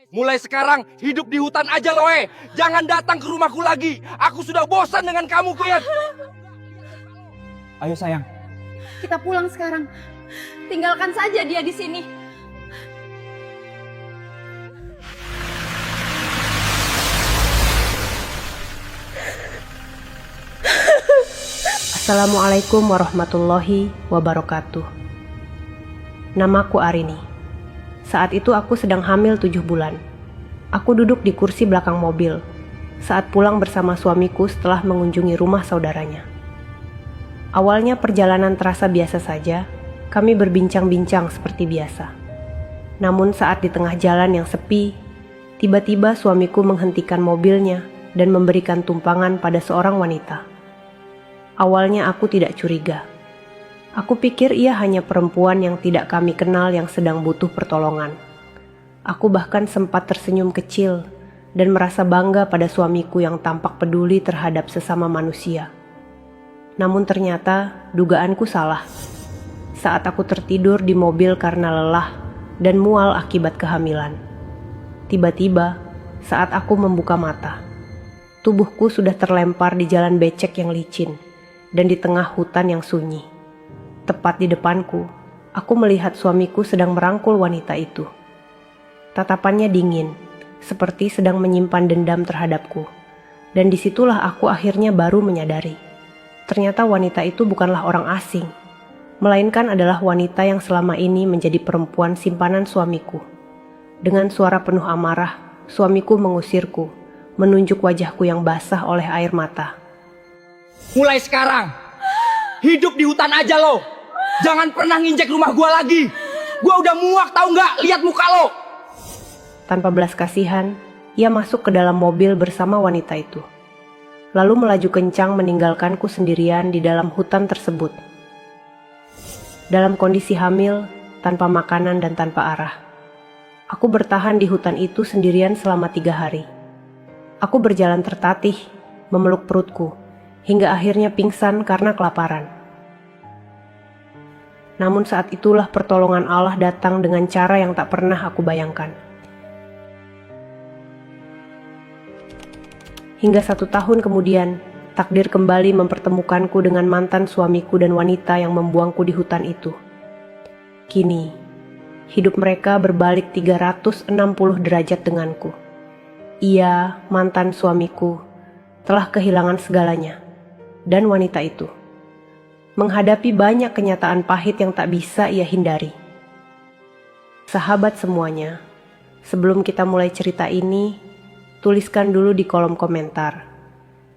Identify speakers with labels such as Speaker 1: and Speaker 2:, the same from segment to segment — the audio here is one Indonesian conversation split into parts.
Speaker 1: Mulai sekarang hidup di hutan aja loe. Jangan datang ke rumahku lagi. Aku sudah bosan dengan kamu, Kuyat.
Speaker 2: Ayo sayang.
Speaker 3: Kita pulang sekarang. Tinggalkan saja dia di sini.
Speaker 4: Assalamualaikum warahmatullahi wabarakatuh. Namaku Arini. Saat itu aku sedang hamil 7 bulan. Aku duduk di kursi belakang mobil saat pulang bersama suamiku setelah mengunjungi rumah saudaranya. Awalnya perjalanan terasa biasa saja, kami berbincang-bincang seperti biasa. Namun saat di tengah jalan yang sepi, tiba-tiba suamiku menghentikan mobilnya dan memberikan tumpangan pada seorang wanita. Awalnya aku tidak curiga. Aku pikir ia hanya perempuan yang tidak kami kenal yang sedang butuh pertolongan. Aku bahkan sempat tersenyum kecil dan merasa bangga pada suamiku yang tampak peduli terhadap sesama manusia. Namun ternyata dugaanku salah. Saat aku tertidur di mobil karena lelah dan mual akibat kehamilan. Tiba-tiba saat aku membuka mata, tubuhku sudah terlempar di jalan becek yang licin dan di tengah hutan yang sunyi. Tepat di depanku, aku melihat suamiku sedang merangkul wanita itu. Tatapannya dingin, seperti sedang menyimpan dendam terhadapku. Dan disitulah aku akhirnya baru menyadari. Ternyata wanita itu bukanlah orang asing, melainkan adalah wanita yang selama ini menjadi perempuan simpanan suamiku. Dengan suara penuh amarah, suamiku mengusirku, menunjuk wajahku yang basah oleh air mata.
Speaker 1: Mulai sekarang, hidup di hutan aja lo. Jangan pernah nginjek rumah gua lagi. Gua udah muak tahu nggak lihat muka lo.
Speaker 4: Tanpa belas kasihan, ia masuk ke dalam mobil bersama wanita itu. Lalu melaju kencang meninggalkanku sendirian di dalam hutan tersebut. Dalam kondisi hamil, tanpa makanan dan tanpa arah. Aku bertahan di hutan itu sendirian selama 3 hari. Aku berjalan tertatih, memeluk perutku, hingga akhirnya pingsan karena kelaparan. Namun saat itulah pertolongan Allah datang dengan cara yang tak pernah aku bayangkan. Hingga 1 tahun kemudian, takdir kembali mempertemukanku dengan mantan suamiku dan wanita yang membuangku di hutan itu. Kini, hidup mereka berbalik 360 derajat denganku. Ia, mantan suamiku, telah kehilangan segalanya. Dan wanita itu menghadapi banyak kenyataan pahit yang tak bisa ia hindari. Sahabat semuanya, sebelum kita mulai cerita ini, tuliskan dulu di kolom komentar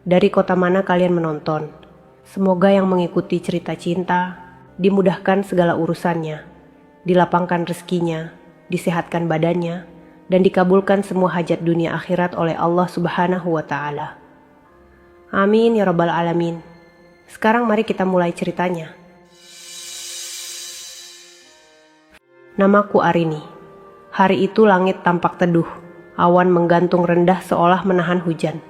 Speaker 4: dari kota mana kalian menonton. Semoga yang mengikuti cerita cinta dimudahkan segala urusannya, dilapangkan rezekinya, disehatkan badannya, dan dikabulkan semua hajat dunia akhirat oleh Allah Subhanahu wa Ta'ala. Amin ya Rabbal Alamin. Sekarang mari kita mulai ceritanya. Namaku Arini. Hari itu langit tampak teduh, awan menggantung rendah seolah menahan hujan.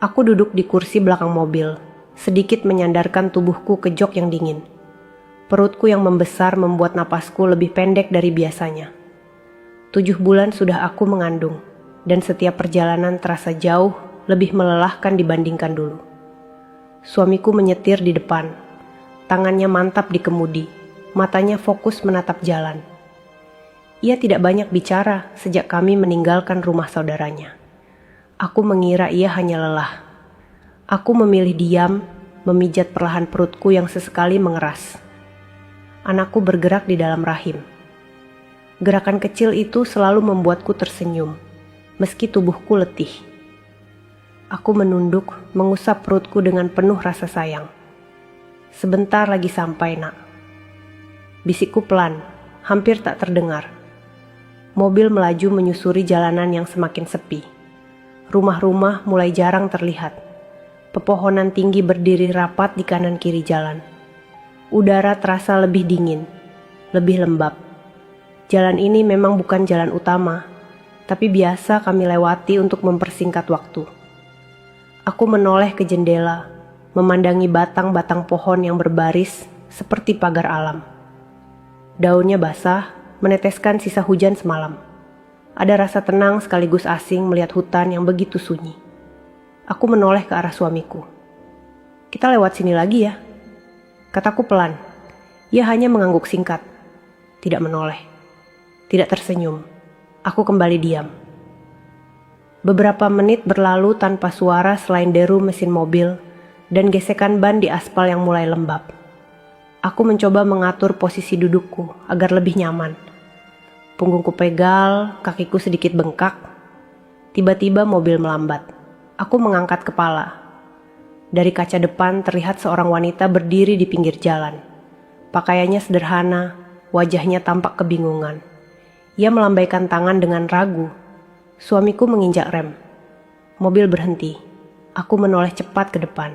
Speaker 4: Aku duduk di kursi belakang mobil, sedikit menyandarkan tubuhku ke jok yang dingin. Perutku yang membesar membuat napasku lebih pendek dari biasanya. 7 bulan sudah aku mengandung, dan setiap perjalanan terasa jauh lebih melelahkan dibandingkan dulu. Suamiku menyetir di depan, tangannya mantap di kemudi, matanya fokus menatap jalan. Ia tidak banyak bicara sejak kami meninggalkan rumah saudaranya. Aku mengira ia hanya lelah. Aku memilih diam, memijat perlahan perutku yang sesekali mengeras. Anakku bergerak di dalam rahim. Gerakan kecil itu selalu membuatku tersenyum, meski tubuhku letih. Aku menunduk, mengusap perutku dengan penuh rasa sayang. Sebentar lagi sampai, nak. Bisikku pelan, hampir tak terdengar. Mobil melaju menyusuri jalanan yang semakin sepi. Rumah-rumah mulai jarang terlihat. Pepohonan tinggi berdiri rapat di kanan kiri jalan. Udara terasa lebih dingin, lebih lembab. Jalan ini memang bukan jalan utama, tapi biasa kami lewati untuk mempersingkat waktu. Aku menoleh ke jendela, memandangi batang-batang pohon yang berbaris seperti pagar alam. Daunnya basah, meneteskan sisa hujan semalam. Ada rasa tenang sekaligus asing melihat hutan yang begitu sunyi. Aku menoleh ke arah suamiku. "Kita lewat sini lagi ya," kataku pelan. Ia hanya mengangguk singkat. Tidak menoleh. Tidak tersenyum. Aku kembali diam. Beberapa menit berlalu tanpa suara selain deru mesin mobil dan gesekan ban di aspal yang mulai lembab. Aku mencoba mengatur posisi dudukku agar lebih nyaman. Punggungku pegal, kakiku sedikit bengkak. Tiba-tiba mobil melambat. Aku mengangkat kepala. Dari kaca depan terlihat seorang wanita berdiri di pinggir jalan. Pakaiannya sederhana, wajahnya tampak kebingungan. Ia melambaikan tangan dengan ragu. Suamiku menginjak rem. Mobil berhenti. Aku menoleh cepat ke depan.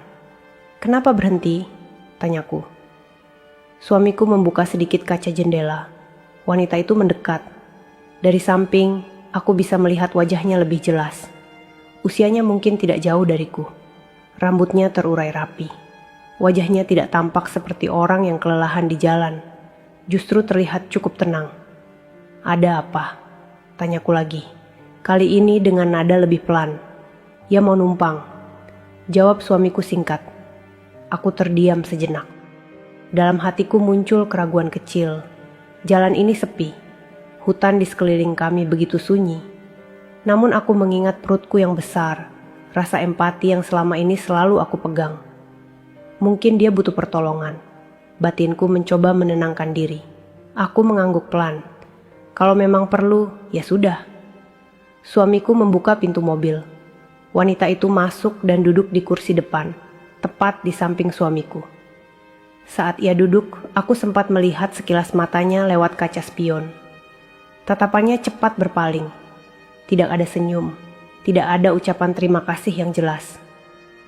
Speaker 4: "Kenapa berhenti?" tanyaku. Suamiku membuka sedikit kaca jendela. Wanita itu mendekat. Dari samping, aku bisa melihat wajahnya lebih jelas. Usianya mungkin tidak jauh dariku. Rambutnya terurai rapi. Wajahnya tidak tampak seperti orang yang kelelahan di jalan. Justru terlihat cukup tenang. "Ada apa?" tanyaku lagi. Kali ini dengan nada lebih pelan. "Ya mau numpang," jawab suamiku singkat. Aku terdiam sejenak. Dalam hatiku muncul keraguan kecil. Jalan ini sepi. Hutan di sekeliling kami begitu sunyi. Namun aku mengingat perutku yang besar, rasa empati yang selama ini selalu aku pegang. Mungkin dia butuh pertolongan. Batinku mencoba menenangkan diri. Aku mengangguk pelan. Kalau memang perlu, ya sudah. Suamiku membuka pintu mobil. Wanita itu masuk dan duduk di kursi depan, tepat di samping suamiku. Saat ia duduk, aku sempat melihat sekilas matanya lewat kaca spion. Tatapannya cepat berpaling. Tidak ada senyum, tidak ada ucapan terima kasih yang jelas.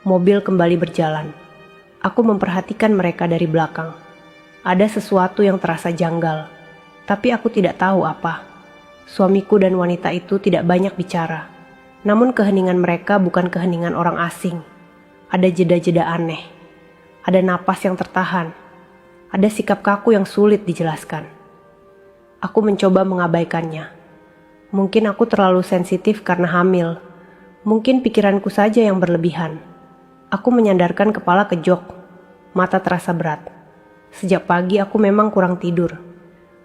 Speaker 4: Mobil kembali berjalan. Aku memperhatikan mereka dari belakang. Ada sesuatu yang terasa janggal, tapi aku tidak tahu apa. Suamiku dan wanita itu tidak banyak bicara, namun keheningan mereka bukan keheningan orang asing. Ada jeda-jeda aneh, ada napas yang tertahan, ada sikap kaku yang sulit dijelaskan. Aku mencoba mengabaikannya. Mungkin aku terlalu sensitif karena hamil. Mungkin pikiranku saja yang berlebihan. Aku menyandarkan kepala ke jok. Mata terasa berat. Sejak pagi aku memang kurang tidur.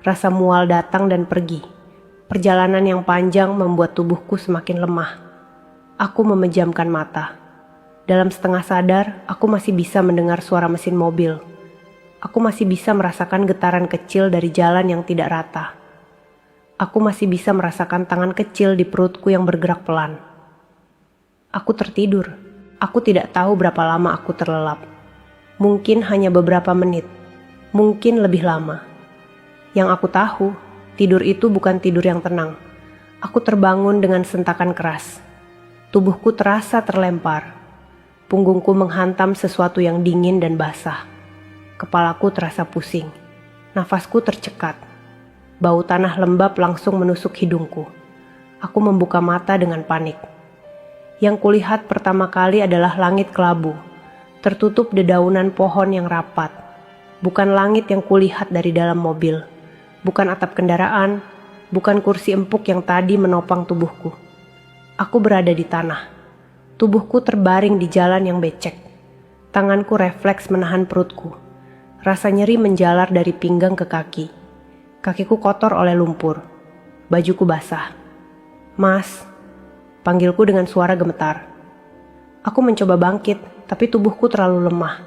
Speaker 4: Rasa mual datang dan pergi. Perjalanan yang panjang membuat tubuhku semakin lemah. Aku memejamkan mata. Dalam setengah sadar, aku masih bisa mendengar suara mesin mobil. Aku masih bisa merasakan getaran kecil dari jalan yang tidak rata. Aku masih bisa merasakan tangan kecil di perutku yang bergerak pelan. Aku tertidur. Aku tidak tahu berapa lama aku terlelap. Mungkin hanya beberapa menit. Mungkin lebih lama. Yang aku tahu, tidur itu bukan tidur yang tenang. Aku terbangun dengan sentakan keras. Tubuhku terasa terlempar. Punggungku menghantam sesuatu yang dingin dan basah. Kepalaku terasa pusing. Nafasku tercekat. Bau tanah lembab langsung menusuk hidungku. Aku membuka mata dengan panik. Yang kulihat pertama kali adalah langit kelabu, tertutup dedaunan pohon yang rapat. Bukan langit yang kulihat dari dalam mobil. Bukan atap kendaraan. Bukan kursi empuk yang tadi menopang tubuhku. Aku berada di tanah. Tubuhku terbaring di jalan yang becek. Tanganku refleks menahan perutku. Rasa nyeri menjalar dari pinggang ke kaki. Kakiku kotor oleh lumpur. Bajuku basah. "Mas," panggilku dengan suara gemetar. Aku mencoba bangkit, tapi tubuhku terlalu lemah.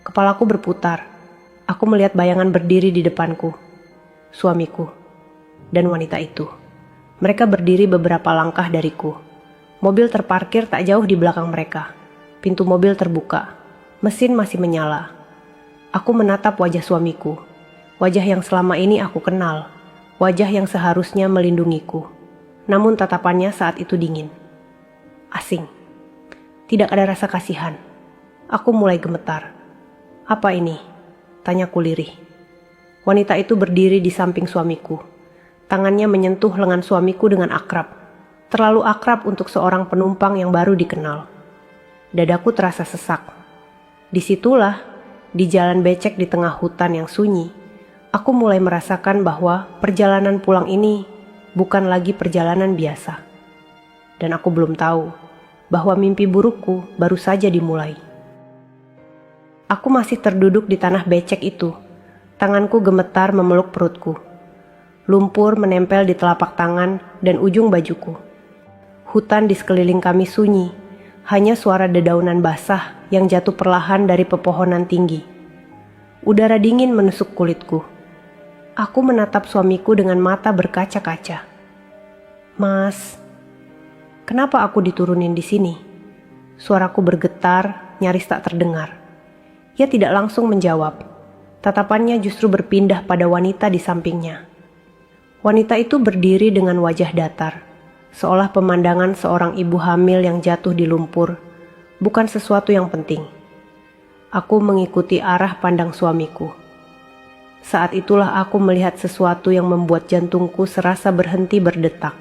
Speaker 4: Kepalaku berputar. Aku melihat bayangan berdiri di depanku. Suamiku dan wanita itu. Mereka berdiri beberapa langkah dariku. Mobil terparkir tak jauh di belakang mereka. Pintu mobil terbuka. Mesin masih menyala. Aku menatap wajah suamiku, wajah yang selama ini aku kenal, wajah yang seharusnya melindungiku. Namun tatapannya saat itu dingin. Asing. Tidak ada rasa kasihan. Aku mulai gemetar. "Apa ini?" tanyaku lirih. Wanita itu berdiri di samping suamiku. Tangannya menyentuh lengan suamiku dengan akrab. Terlalu akrab untuk seorang penumpang yang baru dikenal. Dadaku terasa sesak. Disitulah, di jalan becek di tengah hutan yang sunyi, aku mulai merasakan bahwa perjalanan pulang ini bukan lagi perjalanan biasa. Dan aku belum tahu bahwa mimpi burukku baru saja dimulai. Aku masih terduduk di tanah becek itu. Tanganku gemetar memeluk perutku. Lumpur menempel di telapak tangan dan ujung bajuku. Hutan di sekeliling kami sunyi, hanya suara dedaunan basah yang jatuh perlahan dari pepohonan tinggi. Udara dingin menusuk kulitku. Aku menatap suamiku dengan mata berkaca-kaca. Mas, kenapa aku diturunin di sini? Suaraku bergetar, nyaris tak terdengar. Ia tidak langsung menjawab. Tatapannya justru berpindah pada wanita di sampingnya. Wanita itu berdiri dengan wajah datar, seolah pemandangan seorang ibu hamil yang jatuh di lumpur bukan sesuatu yang penting. Aku mengikuti arah pandang suamiku. Saat itulah aku melihat sesuatu yang membuat jantungku serasa berhenti berdetak.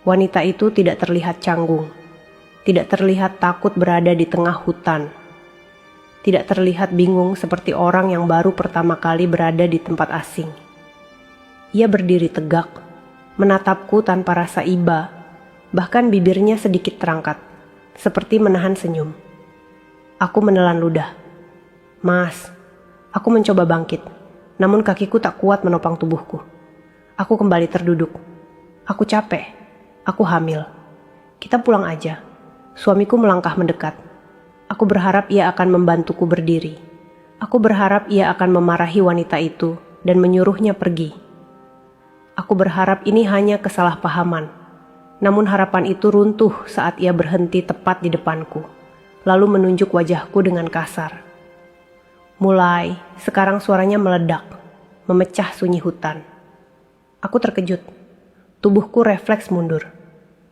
Speaker 4: Wanita itu tidak terlihat canggung, tidak terlihat takut berada di tengah hutan, tidak terlihat bingung seperti orang yang baru pertama kali berada di tempat asing. Ia berdiri tegak, menatapku tanpa rasa iba, bahkan bibirnya sedikit terangkat, seperti menahan senyum. Aku menelan ludah. Mas, aku mencoba bangkit, namun kakiku tak kuat menopang tubuhku. Aku kembali terduduk. Aku capek, aku hamil. Kita pulang aja. Suamiku melangkah mendekat. Aku berharap ia akan membantuku berdiri. Aku berharap ia akan memarahi wanita itu dan menyuruhnya pergi. Aku berharap ini hanya kesalahpahaman. Namun harapan itu runtuh saat ia berhenti tepat di depanku, lalu menunjuk wajahku dengan kasar. Mulai, sekarang suaranya meledak, memecah sunyi hutan. Aku terkejut. Tubuhku refleks mundur.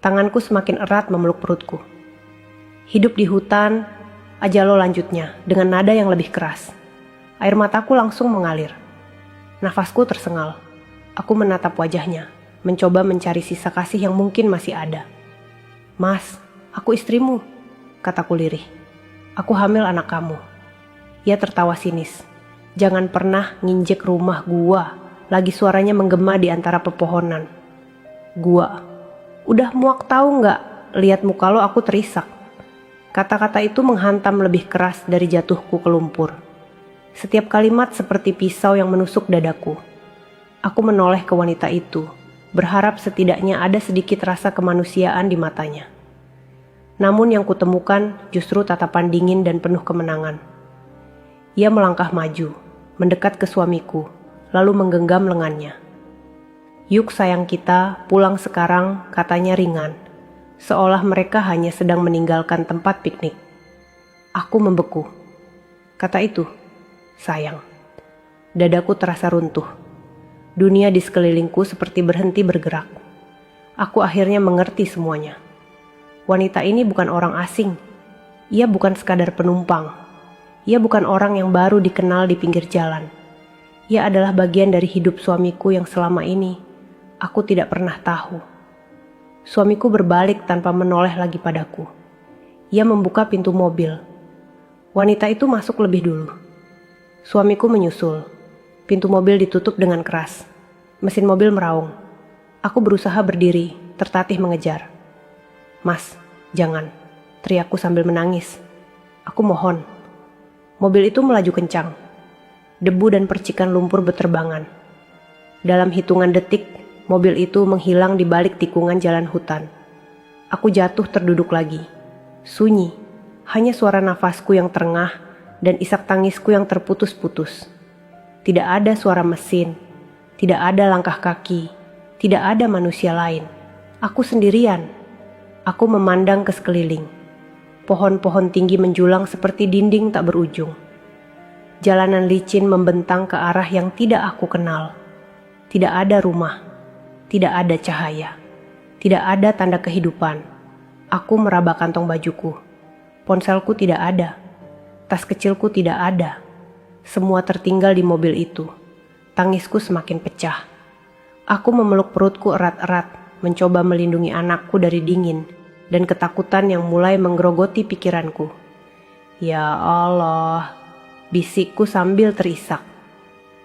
Speaker 4: Tanganku semakin erat memeluk perutku. Hidup di hutan, ajalo lanjutnya dengan nada yang lebih keras. Air mataku langsung mengalir. Nafasku tersengal. Aku menatap wajahnya, mencoba mencari sisa kasih yang mungkin masih ada. Mas, aku istrimu, kataku lirih. Aku hamil anak kamu. Ia tertawa sinis. Jangan pernah nginjek rumah gua. Lagi suaranya menggema di antara pepohonan. Gua. Udah muak tahu nggak? Lihat muka lo, aku terisak. Kata-kata itu menghantam lebih keras dari jatuhku ke lumpur. Setiap kalimat seperti pisau yang menusuk dadaku. Aku menoleh ke wanita itu, berharap setidaknya ada sedikit rasa kemanusiaan di matanya. Namun yang kutemukan justru tatapan dingin dan penuh kemenangan. Ia melangkah maju, mendekat ke suamiku, lalu menggenggam lengannya. Yuk sayang kita, pulang sekarang, katanya ringan, seolah mereka hanya sedang meninggalkan tempat piknik. Aku membeku. Kata itu, sayang. Dadaku terasa runtuh. Dunia di sekelilingku seperti berhenti bergerak. Aku akhirnya mengerti semuanya. Wanita ini bukan orang asing. Ia bukan sekadar penumpang. Ia bukan orang yang baru dikenal di pinggir jalan. Ia adalah bagian dari hidup suamiku yang selama ini aku tidak pernah tahu. Suamiku berbalik tanpa menoleh lagi padaku. Ia membuka pintu mobil. Wanita itu masuk lebih dulu. Suamiku menyusul. Pintu mobil ditutup dengan keras. Mesin mobil meraung. Aku berusaha berdiri, tertatih mengejar. Mas, jangan, teriakku sambil menangis. Aku mohon. Mobil itu melaju kencang. Debu dan percikan lumpur beterbangan. Dalam hitungan detik, mobil itu menghilang di balik tikungan jalan hutan. Aku jatuh terduduk lagi. Sunyi, hanya suara nafasku yang terengah dan isak tangisku yang terputus-putus. Tidak ada suara mesin, tidak ada langkah kaki, tidak ada manusia lain. Aku sendirian. Aku memandang ke sekeliling. Pohon-pohon tinggi menjulang seperti dinding tak berujung. Jalanan licin membentang ke arah yang tidak aku kenal. Tidak ada rumah, tidak ada cahaya, tidak ada tanda kehidupan. Aku meraba kantong bajuku. Ponselku tidak ada, tas kecilku tidak ada. Semua tertinggal di mobil itu. Tangisku semakin pecah. Aku memeluk perutku erat-erat, mencoba melindungi anakku dari dingin dan ketakutan yang mulai menggerogoti pikiranku. Ya Allah, bisikku sambil terisak.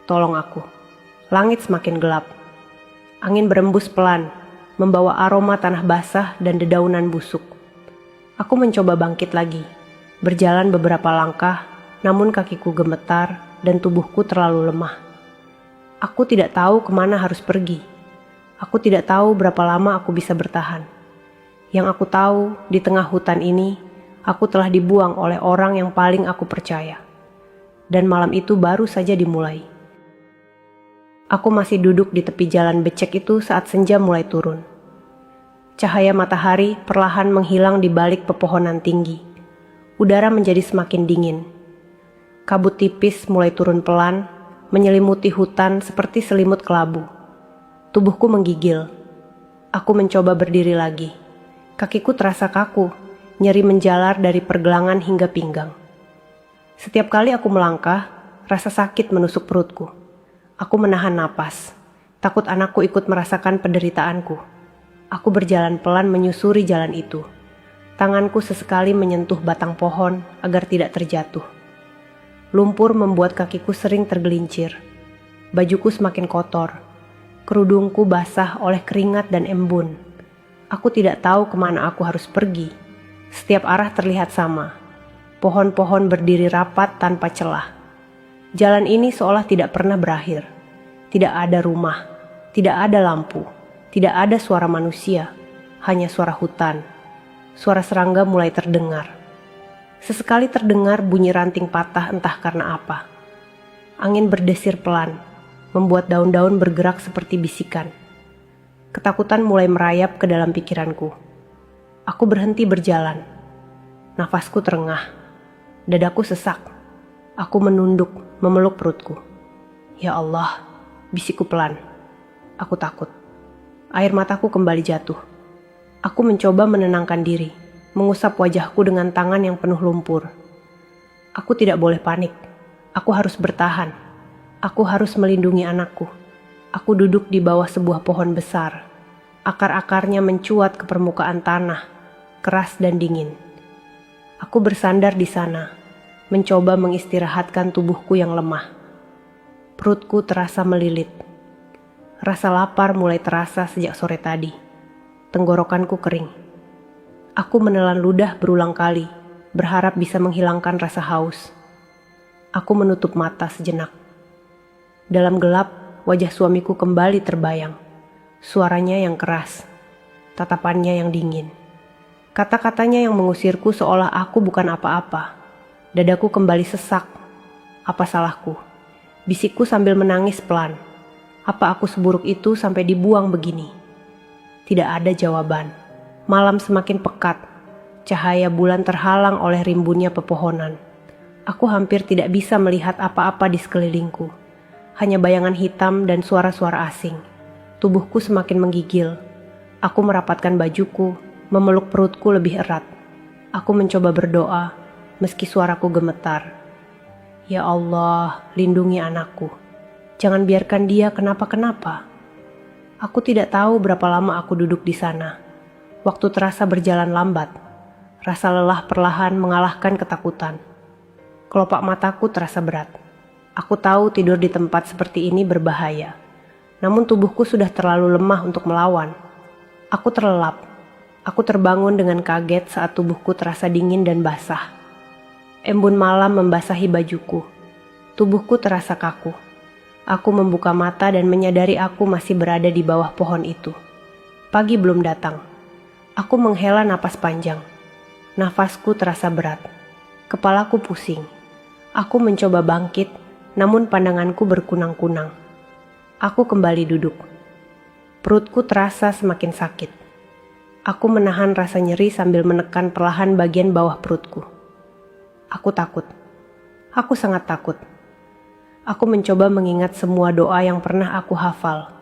Speaker 4: Tolong aku. Langit semakin gelap. Angin berembus pelan, membawa aroma tanah basah dan dedaunan busuk. Aku mencoba bangkit lagi, berjalan beberapa langkah, namun kakiku gemetar dan tubuhku terlalu lemah. Aku tidak tahu kemana harus pergi. Aku tidak tahu berapa lama aku bisa bertahan. Yang aku tahu, di tengah hutan ini, aku telah dibuang oleh orang yang paling aku percaya. Dan malam itu baru saja dimulai. Aku masih duduk di tepi jalan becek itu saat senja mulai turun. Cahaya matahari perlahan menghilang di balik pepohonan tinggi. Udara menjadi semakin dingin. Kabut tipis mulai turun pelan, menyelimuti hutan seperti selimut kelabu. Tubuhku menggigil. Aku mencoba berdiri lagi. Kakiku terasa kaku, nyeri menjalar dari pergelangan hingga pinggang. Setiap kali aku melangkah, rasa sakit menusuk perutku. Aku menahan napas, takut anakku ikut merasakan penderitaanku. Aku berjalan pelan menyusuri jalan itu. Tanganku sesekali menyentuh batang pohon agar tidak terjatuh. Lumpur membuat kakiku sering tergelincir. Bajuku semakin kotor. Kerudungku basah oleh keringat dan embun. Aku tidak tahu kemana aku harus pergi. Setiap arah terlihat sama. Pohon-pohon berdiri rapat tanpa celah. Jalan ini seolah tidak pernah berakhir. Tidak ada rumah, tidak ada lampu, tidak ada suara manusia, hanya suara hutan. Suara serangga mulai terdengar. Sesekali terdengar bunyi ranting patah entah karena apa. Angin berdesir pelan, membuat daun-daun bergerak seperti bisikan. Ketakutan mulai merayap ke dalam pikiranku. Aku berhenti berjalan. Nafasku terengah. Dadaku sesak. Aku menunduk, memeluk perutku. Ya Allah, bisikku pelan. Aku takut. Air mataku kembali jatuh. Aku mencoba menenangkan diri, mengusap wajahku dengan tangan yang penuh lumpur. Aku tidak boleh panik. Aku harus bertahan. Aku harus melindungi anakku. Aku duduk di bawah sebuah pohon besar. Akar-akarnya mencuat ke permukaan tanah, keras dan dingin. Aku bersandar di sana, mencoba mengistirahatkan tubuhku yang lemah. Perutku terasa melilit. Rasa lapar mulai terasa sejak sore tadi. Tenggorokanku kering. Aku menelan ludah berulang kali, berharap bisa menghilangkan rasa haus. Aku menutup mata sejenak. Dalam gelap, wajah suamiku kembali terbayang. Suaranya yang keras, tatapannya yang dingin. Kata-katanya yang mengusirku seolah aku bukan apa-apa. Dadaku kembali sesak. Apa salahku? Bisikku sambil menangis pelan. Apa aku seburuk itu sampai dibuang begini? Tidak ada jawaban. Malam semakin pekat. Cahaya bulan terhalang oleh rimbunnya pepohonan. Aku hampir tidak bisa melihat apa-apa di sekelilingku. Hanya bayangan hitam dan suara-suara asing. Tubuhku semakin menggigil. Aku merapatkan bajuku, memeluk perutku lebih erat. Aku mencoba berdoa, meski suaraku gemetar. Ya Allah, lindungi anakku. Jangan biarkan dia kenapa-kenapa. Aku tidak tahu berapa lama aku duduk di sana. Waktu terasa berjalan lambat. Rasa lelah perlahan mengalahkan ketakutan. Kelopak mataku terasa berat. Aku tahu tidur di tempat seperti ini berbahaya. Namun tubuhku sudah terlalu lemah untuk melawan. Aku terlelap. Aku terbangun dengan kaget saat tubuhku terasa dingin dan basah. Embun malam membasahi bajuku. Tubuhku terasa kaku. Aku membuka mata dan menyadari aku masih berada di bawah pohon itu. Pagi belum datang. Aku menghela napas panjang. Nafasku terasa berat. Kepalaku pusing. Aku mencoba bangkit, namun pandanganku berkunang-kunang. Aku kembali duduk. Perutku terasa semakin sakit. Aku menahan rasa nyeri sambil menekan perlahan bagian bawah perutku. Aku takut. Aku sangat takut. Aku mencoba mengingat semua doa yang pernah aku hafal.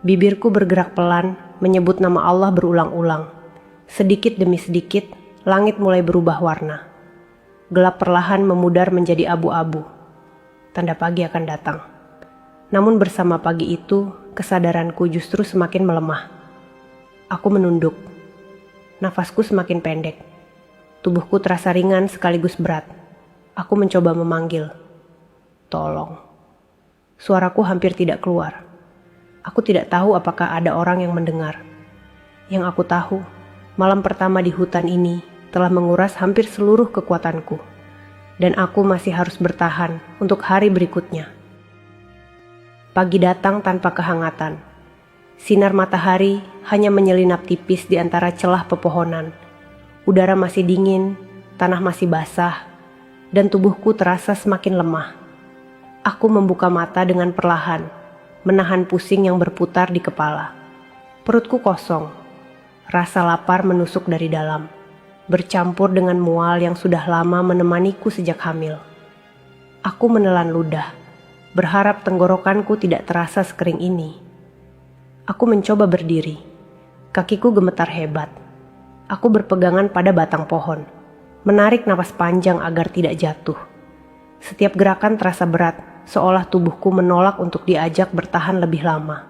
Speaker 4: Bibirku bergerak pelan, menyebut nama Allah berulang-ulang. Sedikit demi sedikit, langit mulai berubah warna. Gelap perlahan memudar menjadi abu-abu. Tanda pagi akan datang. Namun bersama pagi itu, kesadaranku justru semakin melemah. Aku menunduk. Nafasku semakin pendek. Tubuhku terasa ringan sekaligus berat. Aku mencoba memanggil. Tolong. Suaraku hampir tidak keluar. Aku tidak tahu apakah ada orang yang mendengar. Yang aku tahu, malam pertama di hutan ini telah menguras hampir seluruh kekuatanku. Dan aku masih harus bertahan untuk hari berikutnya. Pagi datang tanpa kehangatan. Sinar matahari hanya menyelinap tipis di antara celah pepohonan. Udara masih dingin, tanah masih basah, dan tubuhku terasa semakin lemah. Aku membuka mata dengan perlahan, menahan pusing yang berputar di kepala. Perutku kosong, rasa lapar menusuk dari dalam, bercampur dengan mual yang sudah lama menemaniku sejak hamil. Aku menelan ludah, berharap tenggorokanku tidak terasa sekering ini. Aku mencoba berdiri, kakiku gemetar hebat. Aku berpegangan pada batang pohon, menarik napas panjang agar tidak jatuh. Setiap gerakan terasa berat, seolah tubuhku menolak untuk diajak bertahan lebih lama.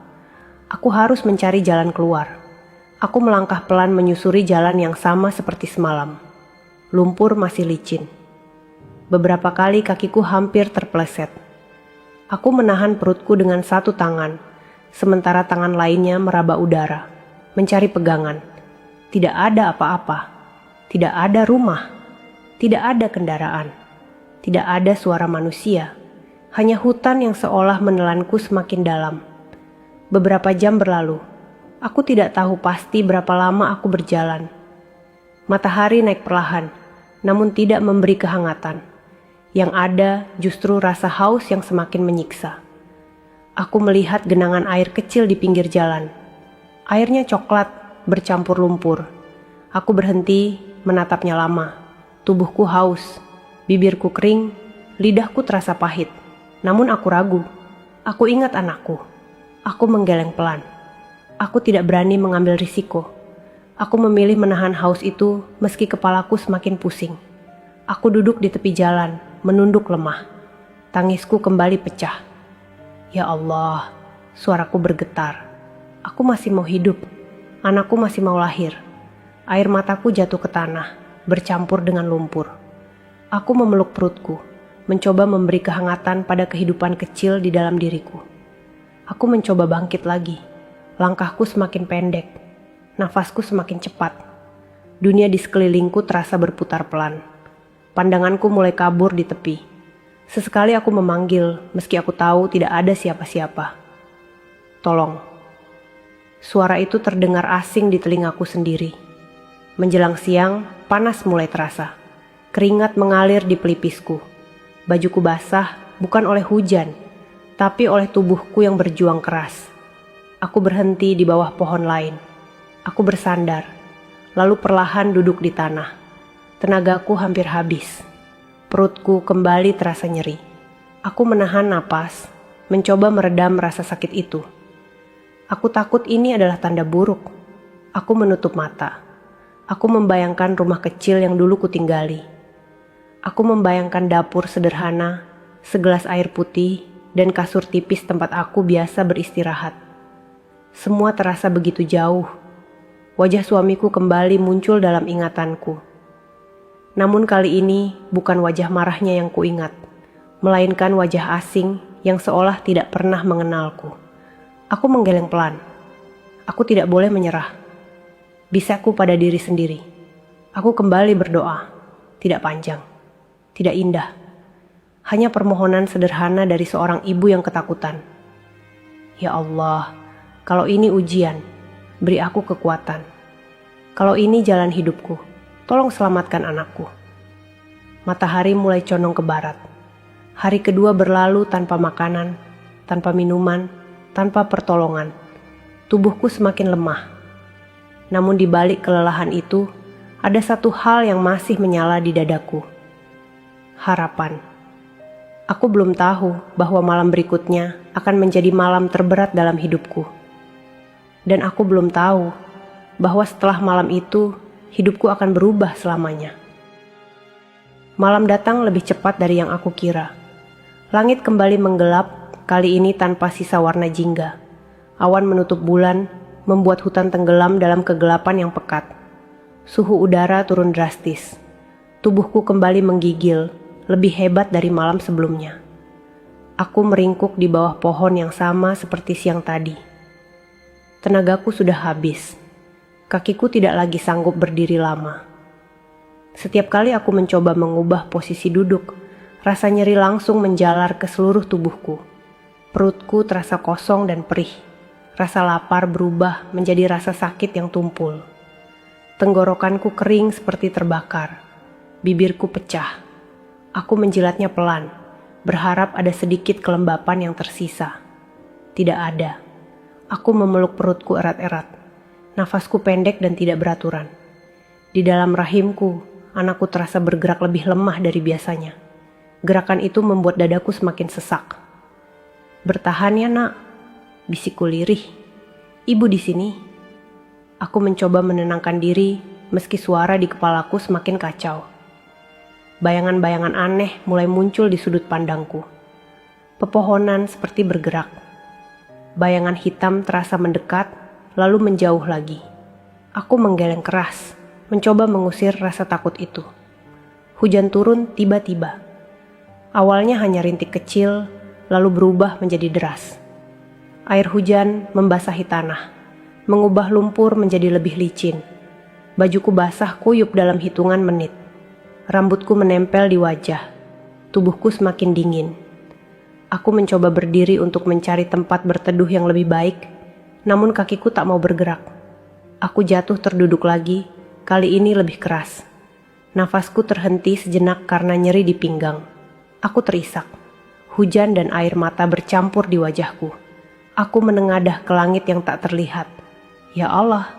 Speaker 4: Aku harus mencari jalan keluar. Aku melangkah pelan menyusuri jalan yang sama seperti semalam. Lumpur masih licin. Beberapa kali kakiku hampir terpeleset. Aku menahan perutku dengan satu tangan, sementara tangan lainnya meraba udara, mencari pegangan. Tidak ada apa-apa. Tidak ada rumah. Tidak ada kendaraan. Tidak ada suara manusia. Hanya hutan yang seolah menelanku semakin dalam. Beberapa jam berlalu. Aku tidak tahu pasti berapa lama aku berjalan. Matahari naik perlahan, namun tidak memberi kehangatan. Yang ada justru rasa haus yang semakin menyiksa. Aku melihat genangan air kecil di pinggir jalan. Airnya coklat, bercampur lumpur. Aku berhenti, menatapnya lama. Tubuhku haus, bibirku kering, lidahku terasa pahit. Namun aku ragu. Aku ingat anakku. Aku menggeleng pelan. Aku tidak berani mengambil risiko. Aku memilih menahan haus itu meski kepalaku semakin pusing. Aku duduk di tepi jalan, menunduk lemah. Tangisku kembali pecah. Ya Allah, suaraku bergetar. Aku masih mau hidup. Anakku masih mau lahir. Air mataku jatuh ke tanah, bercampur dengan lumpur. Aku memeluk perutku, mencoba memberi kehangatan pada kehidupan kecil di dalam diriku. Aku mencoba bangkit lagi. Langkahku semakin pendek, nafasku semakin cepat. Dunia di sekelilingku terasa berputar pelan. Pandanganku mulai kabur di tepi. Sesekali aku memanggil, meski aku tahu tidak ada siapa-siapa. Tolong. Suara itu terdengar asing di telingaku sendiri. Menjelang siang, panas mulai terasa. Keringat mengalir di pelipisku. Bajuku basah bukan oleh hujan, tapi oleh tubuhku yang berjuang keras. Aku berhenti di bawah pohon lain. Aku bersandar, lalu perlahan duduk di tanah. Tenagaku hampir habis. Perutku kembali terasa nyeri. Aku menahan napas, mencoba meredam rasa sakit itu. Aku takut ini adalah tanda buruk. Aku menutup mata. Aku membayangkan rumah kecil yang dulu kutinggali. Aku membayangkan dapur sederhana, segelas air putih, dan kasur tipis tempat aku biasa beristirahat. Semua terasa begitu jauh. Wajah suamiku kembali muncul dalam ingatanku. Namun kali ini bukan wajah marahnya yang kuingat, melainkan wajah asing yang seolah tidak pernah mengenalku. Aku menggeleng pelan. Aku tidak boleh menyerah. Bisaku pada diri sendiri. Aku kembali berdoa. Tidak panjang, tidak indah. Hanya permohonan sederhana dari seorang ibu yang ketakutan. Ya Allah, kalau ini ujian, beri aku kekuatan. Kalau ini jalan hidupku, tolong selamatkan anakku. Matahari mulai condong ke barat. Hari kedua berlalu tanpa makanan, tanpa minuman, tanpa pertolongan. Tubuhku semakin lemah. Namun di balik kelelahan itu, ada satu hal yang masih menyala di dadaku. Harapan. Aku belum tahu bahwa malam berikutnya akan menjadi malam terberat dalam hidupku. Dan aku belum tahu bahwa setelah malam itu, hidupku akan berubah selamanya. Malam datang lebih cepat dari yang aku kira. Langit kembali menggelap, kali ini tanpa sisa warna jingga. Awan menutup bulan, membuat hutan tenggelam dalam kegelapan yang pekat. Suhu udara turun drastis. Tubuhku kembali menggigil, lebih hebat dari malam sebelumnya. Aku meringkuk di bawah pohon yang sama seperti siang tadi. Tenagaku sudah habis. Kakiku tidak lagi sanggup berdiri lama. Setiap kali aku mencoba mengubah posisi duduk, rasa nyeri langsung menjalar ke seluruh tubuhku. Perutku terasa kosong dan perih. Rasa lapar berubah menjadi rasa sakit yang tumpul. Tenggorokanku kering seperti terbakar. Bibirku pecah. Aku menjilatnya pelan, berharap ada sedikit kelembapan yang tersisa. Tidak ada. Aku memeluk perutku erat-erat. Nafasku pendek dan tidak beraturan. Di dalam rahimku, anakku terasa bergerak lebih lemah dari biasanya. Gerakan itu membuat dadaku semakin sesak. "Bertahan ya, Nak," bisikku lirih. "Ibu di sini." Aku mencoba menenangkan diri meski suara di kepalaku semakin kacau. Bayangan-bayangan aneh mulai muncul di sudut pandangku. Pepohonan seperti bergerak. Bayangan hitam terasa mendekat, lalu menjauh lagi. Aku menggeleng keras, mencoba mengusir rasa takut itu. Hujan turun tiba-tiba. Awalnya hanya rintik kecil, lalu berubah menjadi deras. Air hujan membasahi tanah, mengubah lumpur menjadi lebih licin. Bajuku basah kuyup dalam hitungan menit. Rambutku menempel di wajah. Tubuhku semakin dingin. Aku mencoba berdiri untuk mencari tempat berteduh yang lebih baik, namun kakiku tak mau bergerak. Aku jatuh terduduk lagi, kali ini lebih keras. Nafasku terhenti sejenak karena nyeri di pinggang. Aku terisak. Hujan dan air mata bercampur di wajahku. Aku menengadah ke langit yang tak terlihat. Ya Allah,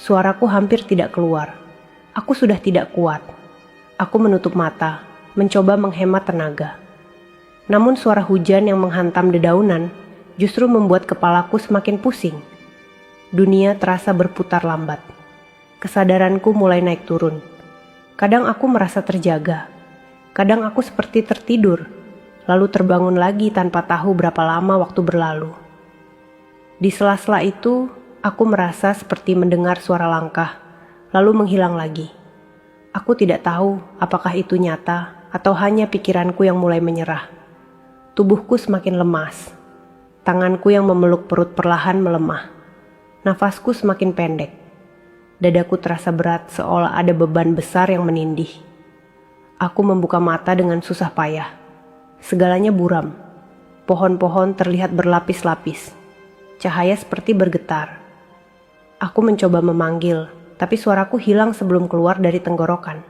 Speaker 4: suaraku hampir tidak keluar. Aku sudah tidak kuat. Aku menutup mata, mencoba menghemat tenaga. Namun suara hujan yang menghantam dedaunan justru membuat kepalaku semakin pusing. Dunia terasa berputar lambat. Kesadaranku mulai naik turun. Kadang aku merasa terjaga. Kadang aku seperti tertidur, lalu terbangun lagi tanpa tahu berapa lama waktu berlalu. Di sela-sela itu, aku merasa seperti mendengar suara langkah, lalu menghilang lagi. Aku tidak tahu apakah itu nyata atau hanya pikiranku yang mulai menyerah. Tubuhku semakin lemas. Tanganku yang memeluk perut perlahan melemah. Nafasku semakin pendek. Dadaku terasa berat seolah ada beban besar yang menindih. Aku membuka mata dengan susah payah. Segalanya buram. Pohon-pohon terlihat berlapis-lapis. Cahaya seperti bergetar. Aku mencoba memanggil, tapi suaraku hilang sebelum keluar dari tenggorokan.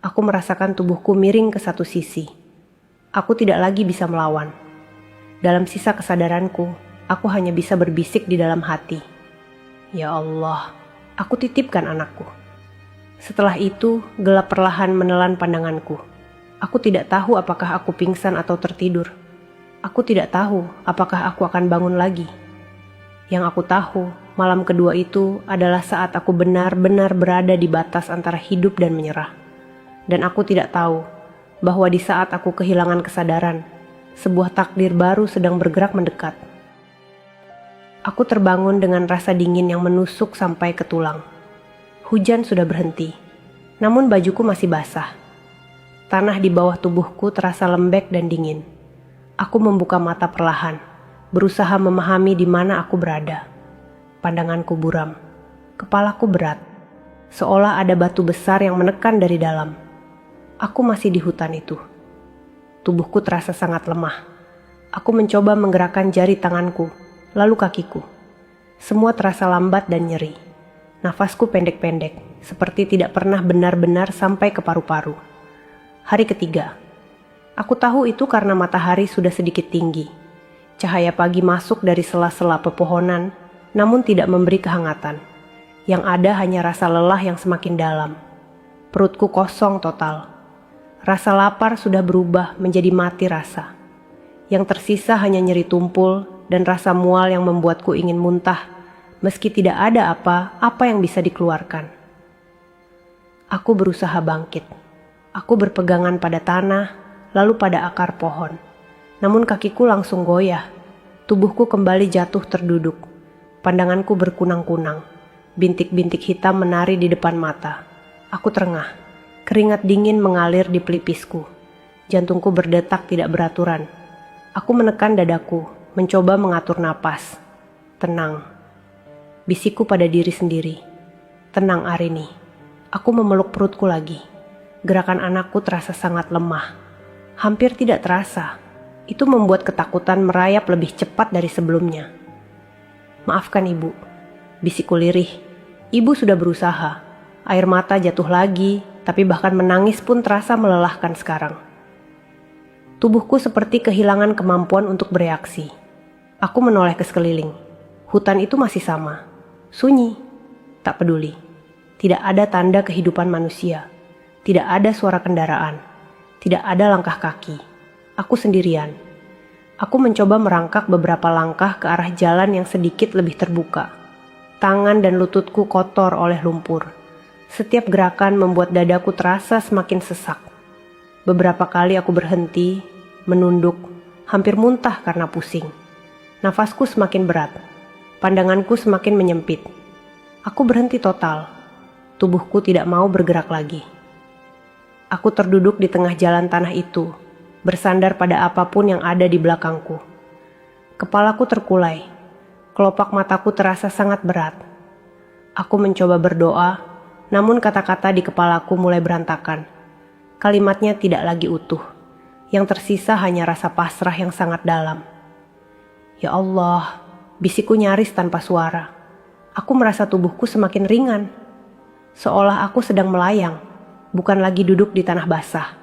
Speaker 4: Aku merasakan tubuhku miring ke satu sisi. Aku tidak lagi bisa melawan. Dalam sisa kesadaranku, aku hanya bisa berbisik di dalam hati. Ya Allah, aku titipkan anakku. Setelah itu, gelap perlahan menelan pandanganku. Aku tidak tahu apakah aku pingsan atau tertidur. Aku tidak tahu apakah aku akan bangun lagi. Yang aku tahu, malam kedua itu adalah saat aku benar-benar berada di batas antara hidup dan menyerah. Dan aku tidak tahu bahwa di saat aku kehilangan kesadaran, sebuah takdir baru sedang bergerak mendekat. Aku terbangun dengan rasa dingin yang menusuk sampai ke tulang. Hujan sudah berhenti, namun bajuku masih basah. Tanah di bawah tubuhku terasa lembek dan dingin. Aku membuka mata perlahan, berusaha memahami di mana aku berada. Pandanganku buram, kepalaku berat, seolah ada batu besar yang menekan dari dalam. Aku masih di hutan itu. Tubuhku terasa sangat lemah. Aku mencoba menggerakkan jari tanganku, lalu kakiku. Semua terasa lambat dan nyeri. Nafasku pendek-pendek, seperti tidak pernah benar-benar sampai ke paru-paru. Hari ketiga. Aku tahu itu karena matahari sudah sedikit tinggi. Cahaya pagi masuk dari sela-sela pepohonan, namun tidak memberi kehangatan. Yang ada hanya rasa lelah yang semakin dalam. Perutku kosong total. Rasa lapar sudah berubah menjadi mati rasa. Yang tersisa hanya nyeri tumpul dan rasa mual yang membuatku ingin muntah, meski tidak ada apa-apa yang bisa dikeluarkan. Aku berusaha bangkit. Aku berpegangan pada tanah, lalu pada akar pohon. Namun kakiku langsung goyah. Tubuhku kembali jatuh terduduk. Pandanganku berkunang-kunang. Bintik-bintik hitam menari di depan mata. Aku terengah. Keringat dingin mengalir di pelipisku. Jantungku berdetak tidak beraturan. Aku menekan dadaku, mencoba mengatur napas. Tenang. bisikku pada diri sendiri. Tenang Arini. Aku memeluk perutku lagi. Gerakan anakku terasa sangat lemah. Hampir tidak terasa. Itu membuat ketakutan merayap lebih cepat dari sebelumnya. Maafkan ibu, bisikku lirih. Ibu sudah berusaha. Air mata jatuh lagi, tapi bahkan menangis pun terasa melelahkan sekarang. Tubuhku seperti kehilangan kemampuan untuk bereaksi. Aku menoleh ke sekeliling. Hutan itu masih sama. Sunyi. Tak peduli. Tidak ada tanda kehidupan manusia. Tidak ada suara kendaraan. Tidak ada langkah kaki. Aku sendirian. Aku mencoba merangkak beberapa langkah ke arah jalan yang sedikit lebih terbuka. Tangan dan lututku kotor oleh lumpur. Setiap gerakan membuat dadaku terasa semakin sesak. Beberapa kali aku berhenti, menunduk, hampir muntah karena pusing. Nafasku semakin berat. Pandanganku semakin menyempit. Aku berhenti total. Tubuhku tidak mau bergerak lagi. Aku terduduk di tengah jalan tanah itu, bersandar pada apapun yang ada di belakangku. Kepalaku terkulai. Kelopak mataku terasa sangat berat. Aku mencoba berdoa, namun kata-kata di kepalaku mulai berantakan. Kalimatnya tidak lagi utuh. Yang tersisa hanya rasa pasrah yang sangat dalam. Ya Allah, bisikku nyaris tanpa suara. Aku merasa tubuhku semakin ringan. Seolah aku sedang melayang, bukan lagi duduk di tanah basah.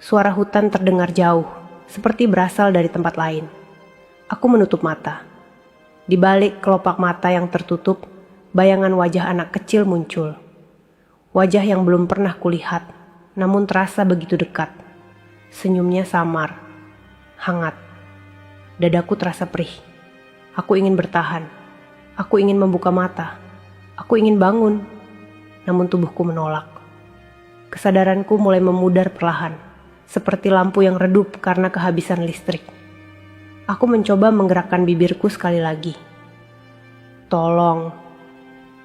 Speaker 4: Suara hutan terdengar jauh, seperti berasal dari tempat lain. Aku menutup mata. Di balik kelopak mata yang tertutup, bayangan wajah anak kecil muncul. Wajah yang belum pernah kulihat, namun terasa begitu dekat. Senyumnya samar, hangat. Dadaku terasa perih. Aku ingin bertahan. Aku ingin membuka mata. Aku ingin bangun. Namun tubuhku menolak. Kesadaranku mulai memudar perlahan, seperti lampu yang redup karena kehabisan listrik. Aku mencoba menggerakkan bibirku sekali lagi. Tolong.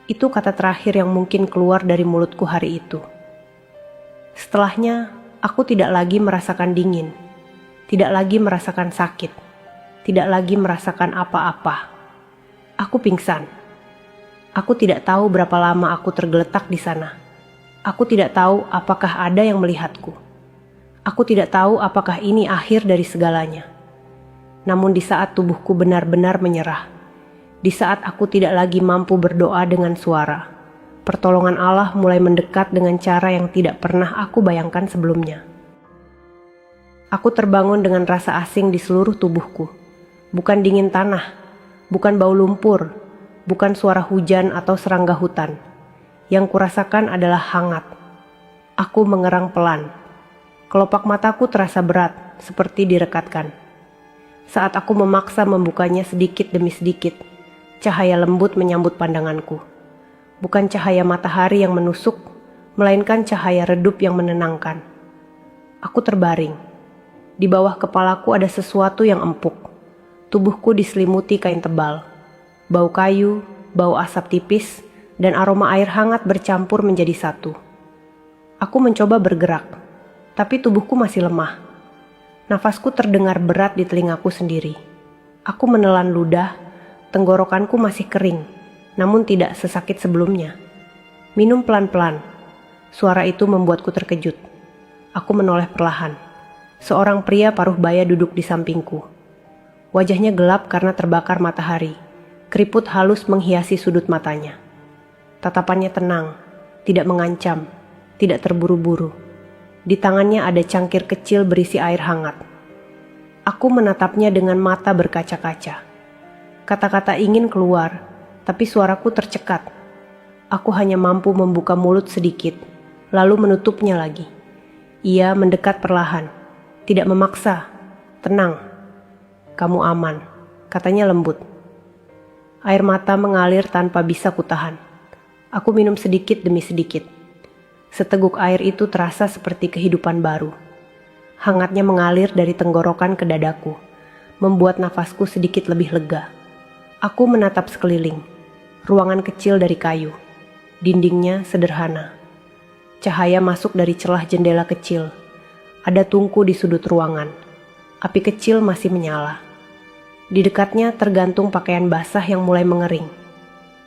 Speaker 4: Itu kata terakhir yang mungkin keluar dari mulutku hari itu. Setelahnya, aku tidak lagi merasakan dingin, tidak lagi merasakan sakit, tidak lagi merasakan apa-apa. Aku pingsan. Aku tidak tahu berapa lama aku tergeletak di sana. Aku tidak tahu apakah ada yang melihatku. Aku tidak tahu apakah ini akhir dari segalanya. Namun di saat tubuhku benar-benar menyerah, di saat aku tidak lagi mampu berdoa dengan suara, pertolongan Allah mulai mendekat dengan cara yang tidak pernah aku bayangkan sebelumnya. Aku terbangun dengan rasa asing di seluruh tubuhku. Bukan dingin tanah, bukan bau lumpur, bukan suara hujan atau serangga hutan. Yang kurasakan adalah hangat. Aku mengerang pelan. Kelopak mataku terasa berat, seperti direkatkan. Saat aku memaksa membukanya sedikit demi sedikit, cahaya lembut menyambut pandanganku. Bukan cahaya matahari yang menusuk, melainkan cahaya redup yang menenangkan. Aku terbaring. Di bawah kepalaku ada sesuatu yang empuk. Tubuhku diselimuti kain tebal. Bau kayu, bau asap tipis, dan aroma air hangat bercampur menjadi satu. Aku mencoba bergerak, tapi tubuhku masih lemah. Nafasku terdengar berat di telingaku sendiri. Aku menelan ludah, tenggorokanku masih kering, namun tidak sesakit sebelumnya. Minum pelan-pelan. Suara itu membuatku terkejut. Aku menoleh perlahan. Seorang pria paruh baya duduk di sampingku. Wajahnya gelap karena terbakar matahari. Keriput halus menghiasi sudut matanya. Tatapannya tenang, tidak mengancam, tidak terburu-buru. Di tangannya ada cangkir kecil berisi air hangat. Aku menatapnya dengan mata berkaca-kaca. Kata-kata ingin keluar, tapi suaraku tercekat. Aku hanya mampu membuka mulut sedikit, lalu menutupnya lagi. Ia mendekat perlahan, tidak memaksa. Tenang, kamu aman, katanya lembut. Air mata mengalir tanpa bisa kutahan. Aku minum sedikit demi sedikit. Seteguk air itu terasa seperti kehidupan baru. Hangatnya mengalir dari tenggorokan ke dadaku, membuat nafasku sedikit lebih lega. Aku menatap sekeliling. Ruangan kecil dari kayu. Dindingnya sederhana. Cahaya masuk dari celah jendela kecil. Ada tungku di sudut ruangan. Api kecil masih menyala. Di dekatnya tergantung pakaian basah yang mulai mengering.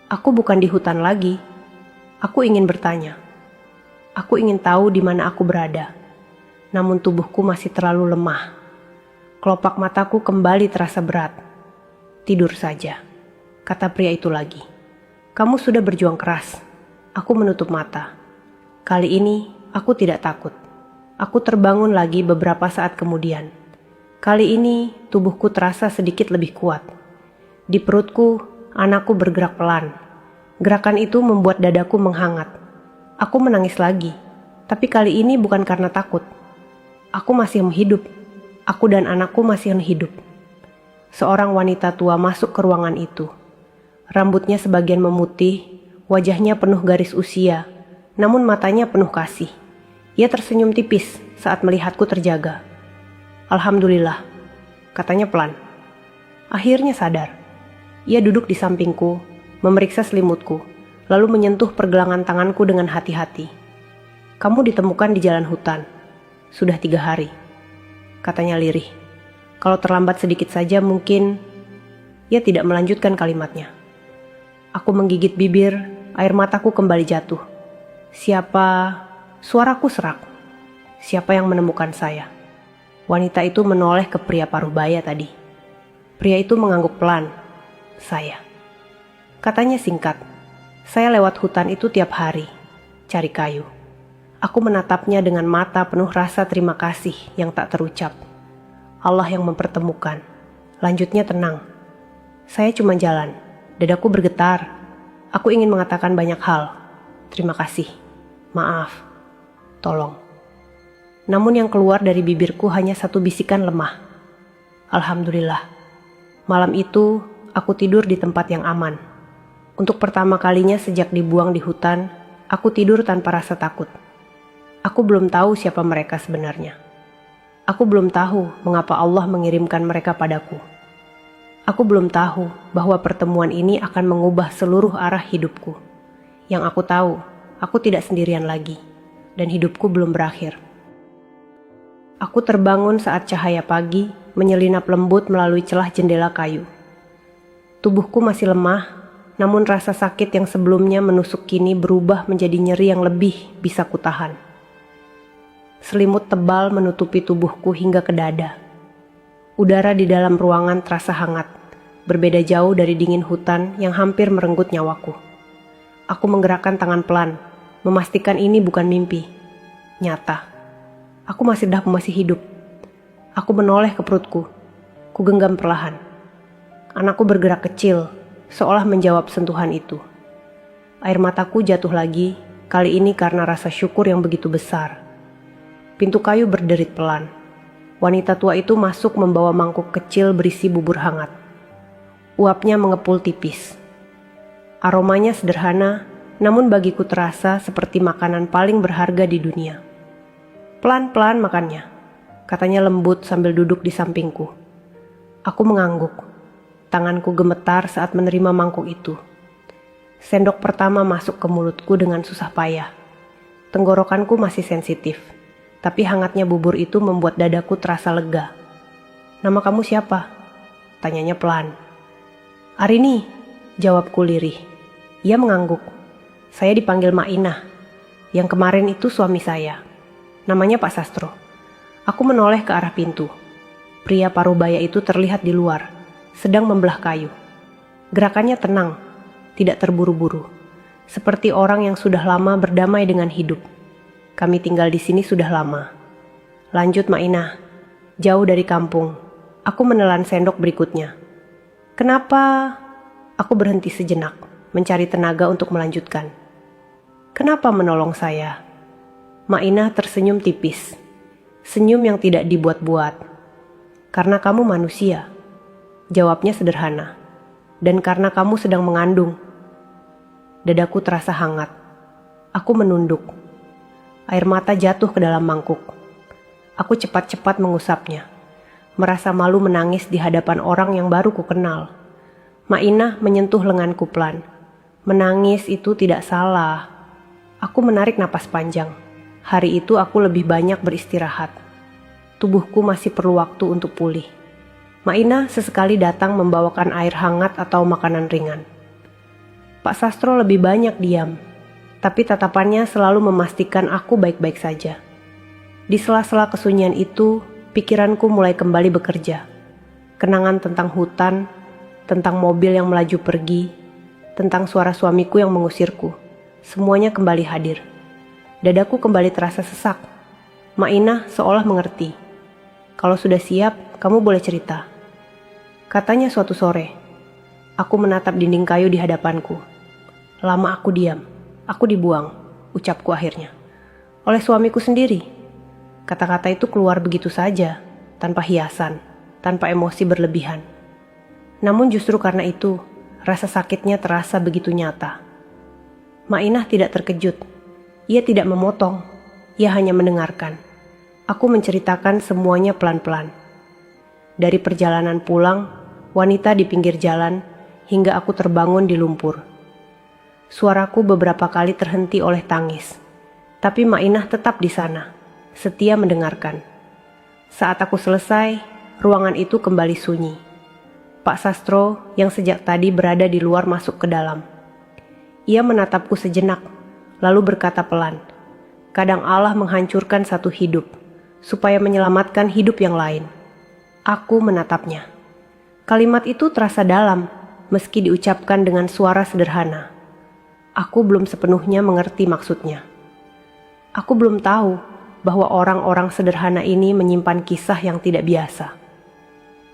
Speaker 4: Aku bukan di hutan lagi. Aku ingin bertanya. Aku ingin tahu di mana aku berada. Namun tubuhku masih terlalu lemah. Kelopak mataku kembali terasa berat. Tidur saja, kata pria itu lagi. Kamu sudah berjuang keras. Aku menutup mata. Kali ini aku tidak takut. Aku terbangun lagi beberapa saat kemudian. Kali ini tubuhku terasa sedikit lebih kuat. Di perutku, anakku bergerak pelan. Gerakan itu membuat dadaku menghangat. Aku menangis lagi, tapi kali ini bukan karena takut. Aku masih hidup. Aku dan anakku masih hidup. Seorang wanita tua masuk ke ruangan itu. Rambutnya sebagian memutih, wajahnya penuh garis usia, namun matanya penuh kasih. Ia tersenyum tipis saat melihatku terjaga. Alhamdulillah, katanya pelan. Akhirnya sadar. Ia duduk di sampingku, memeriksa selimutku, lalu menyentuh pergelangan tanganku dengan hati-hati. Kamu ditemukan di jalan hutan. Sudah 3 hari, katanya lirih. Kalau terlambat sedikit saja mungkin. Ia tidak melanjutkan kalimatnya. Aku menggigit bibir, air mataku kembali jatuh. Suaraku serak. Siapa yang menemukan saya? Wanita itu menoleh ke pria paruh-baya tadi. Pria itu mengangguk pelan. Saya. Katanya singkat. Saya lewat hutan itu tiap hari, cari kayu. Aku menatapnya dengan mata penuh rasa terima kasih yang tak terucap. Allah yang mempertemukan. Lanjutnya tenang. Saya cuma jalan. Dadaku bergetar. Aku ingin mengatakan banyak hal. Terima kasih. Maaf. Tolong. Namun yang keluar dari bibirku hanya satu bisikan lemah. Alhamdulillah. Malam itu aku tidur di tempat yang aman. Untuk pertama kalinya sejak dibuang di hutan, aku tidur tanpa rasa takut. Aku belum tahu siapa mereka sebenarnya. Aku belum tahu mengapa Allah mengirimkan mereka padaku. Aku belum tahu bahwa pertemuan ini akan mengubah seluruh arah hidupku. Yang aku tahu, aku tidak sendirian lagi, dan hidupku belum berakhir. Aku terbangun saat cahaya pagi menyelinap lembut melalui celah jendela kayu. Tubuhku masih lemah, namun rasa sakit yang sebelumnya menusuk kini berubah menjadi nyeri yang lebih bisa kutahan. Selimut tebal menutupi tubuhku hingga ke dada. Udara di dalam ruangan terasa hangat, berbeda jauh dari dingin hutan yang hampir merenggut nyawaku. Aku menggerakkan tangan pelan, memastikan ini bukan mimpi. Nyata. Aku masih hidup. Aku menoleh ke perutku. Ku genggam perlahan. Anakku bergerak kecil, seolah menjawab sentuhan itu. Air mataku jatuh lagi, kali ini karena rasa syukur yang begitu besar. Pintu kayu berderit pelan. Wanita tua itu masuk membawa mangkuk kecil berisi bubur hangat. Uapnya mengepul tipis. Aromanya sederhana, namun bagiku terasa seperti makanan paling berharga di dunia. Pelan-pelan makannya, katanya lembut sambil duduk di sampingku. Aku mengangguk. Tanganku gemetar saat menerima mangkuk itu. Sendok pertama masuk ke mulutku dengan susah payah. Tenggorokanku masih sensitif. Tapi hangatnya bubur itu membuat dadaku terasa lega. Nama kamu siapa? Tanyanya pelan. Arini, jawabku lirih. Ia mengangguk. Saya dipanggil Mainah. Yang kemarin itu suami saya. Namanya Pak Sastro. Aku menoleh ke arah pintu. Pria paruh-baya itu terlihat di luar, sedang membelah kayu. Gerakannya tenang, tidak terburu-buru. Seperti orang yang sudah lama berdamai dengan hidup. Kami tinggal di sini sudah lama. Lanjut Mainah. Jauh dari kampung. Aku menelan sendok berikutnya. Kenapa? Aku berhenti sejenak, mencari tenaga untuk melanjutkan. Kenapa menolong saya? Mainah tersenyum tipis. Senyum yang tidak dibuat-buat. Karena kamu manusia. Jawabnya sederhana. Dan karena kamu sedang mengandung. Dadaku terasa hangat. Aku menunduk. Air mata jatuh ke dalam mangkuk. Aku cepat-cepat mengusapnya. Merasa malu menangis di hadapan orang yang baru ku kenal. Mainah menyentuh lenganku pelan. Menangis itu tidak salah. Aku menarik napas panjang. Hari itu aku lebih banyak beristirahat. Tubuhku masih perlu waktu untuk pulih. Mainah sesekali datang membawakan air hangat atau makanan ringan. Pak Sastro lebih banyak diam, tapi tatapannya selalu memastikan aku baik-baik saja. Di sela-sela kesunyian itu, pikiranku mulai kembali bekerja. Kenangan tentang hutan, tentang mobil yang melaju pergi, tentang suara suamiku yang mengusirku, semuanya kembali hadir. Dadaku kembali terasa sesak. Mainah seolah mengerti. Kalau sudah siap, kamu boleh cerita. Katanya suatu sore. Aku menatap dinding kayu di hadapanku. Lama aku diam. Aku dibuang, ucapku akhirnya. Oleh suamiku sendiri. Kata-kata itu keluar begitu saja, tanpa hiasan, tanpa emosi berlebihan. Namun justru karena itu, rasa sakitnya terasa begitu nyata. Mainah tidak terkejut. Ia tidak memotong. Ia hanya mendengarkan. Aku menceritakan semuanya pelan-pelan. Dari perjalanan pulang, wanita di pinggir jalan, hingga aku terbangun di lumpur. Suaraku beberapa kali terhenti oleh tangis. Tapi Mainah tetap di sana, setia mendengarkan. Saat aku selesai, ruangan itu kembali sunyi. Pak Sastro yang sejak tadi berada di luar masuk ke dalam. Ia menatapku sejenak, lalu berkata pelan, "Kadang Allah menghancurkan satu hidup, supaya menyelamatkan hidup yang lain." Aku menatapnya. Kalimat itu terasa dalam, meski diucapkan dengan suara sederhana. Aku belum sepenuhnya mengerti maksudnya. Aku belum tahu bahwa orang-orang sederhana ini menyimpan kisah yang tidak biasa.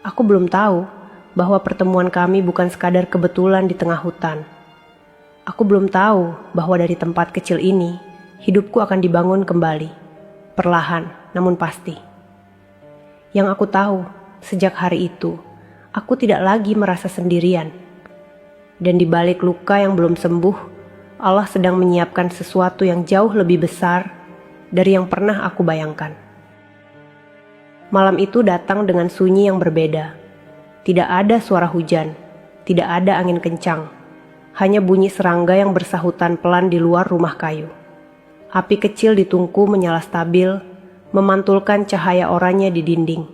Speaker 4: Aku belum tahu bahwa pertemuan kami bukan sekadar kebetulan di tengah hutan. Aku belum tahu bahwa dari tempat kecil ini, hidupku akan dibangun kembali, perlahan namun pasti. Yang aku tahu, sejak hari itu, aku tidak lagi merasa sendirian. Dan di balik luka yang belum sembuh, Allah sedang menyiapkan sesuatu yang jauh lebih besar dari yang pernah aku bayangkan. Malam itu datang dengan sunyi yang berbeda. Tidak ada suara hujan, tidak ada angin kencang, hanya bunyi serangga yang bersahutan pelan di luar rumah kayu. Api kecil di tungku menyala stabil, memantulkan cahaya oranye di dinding.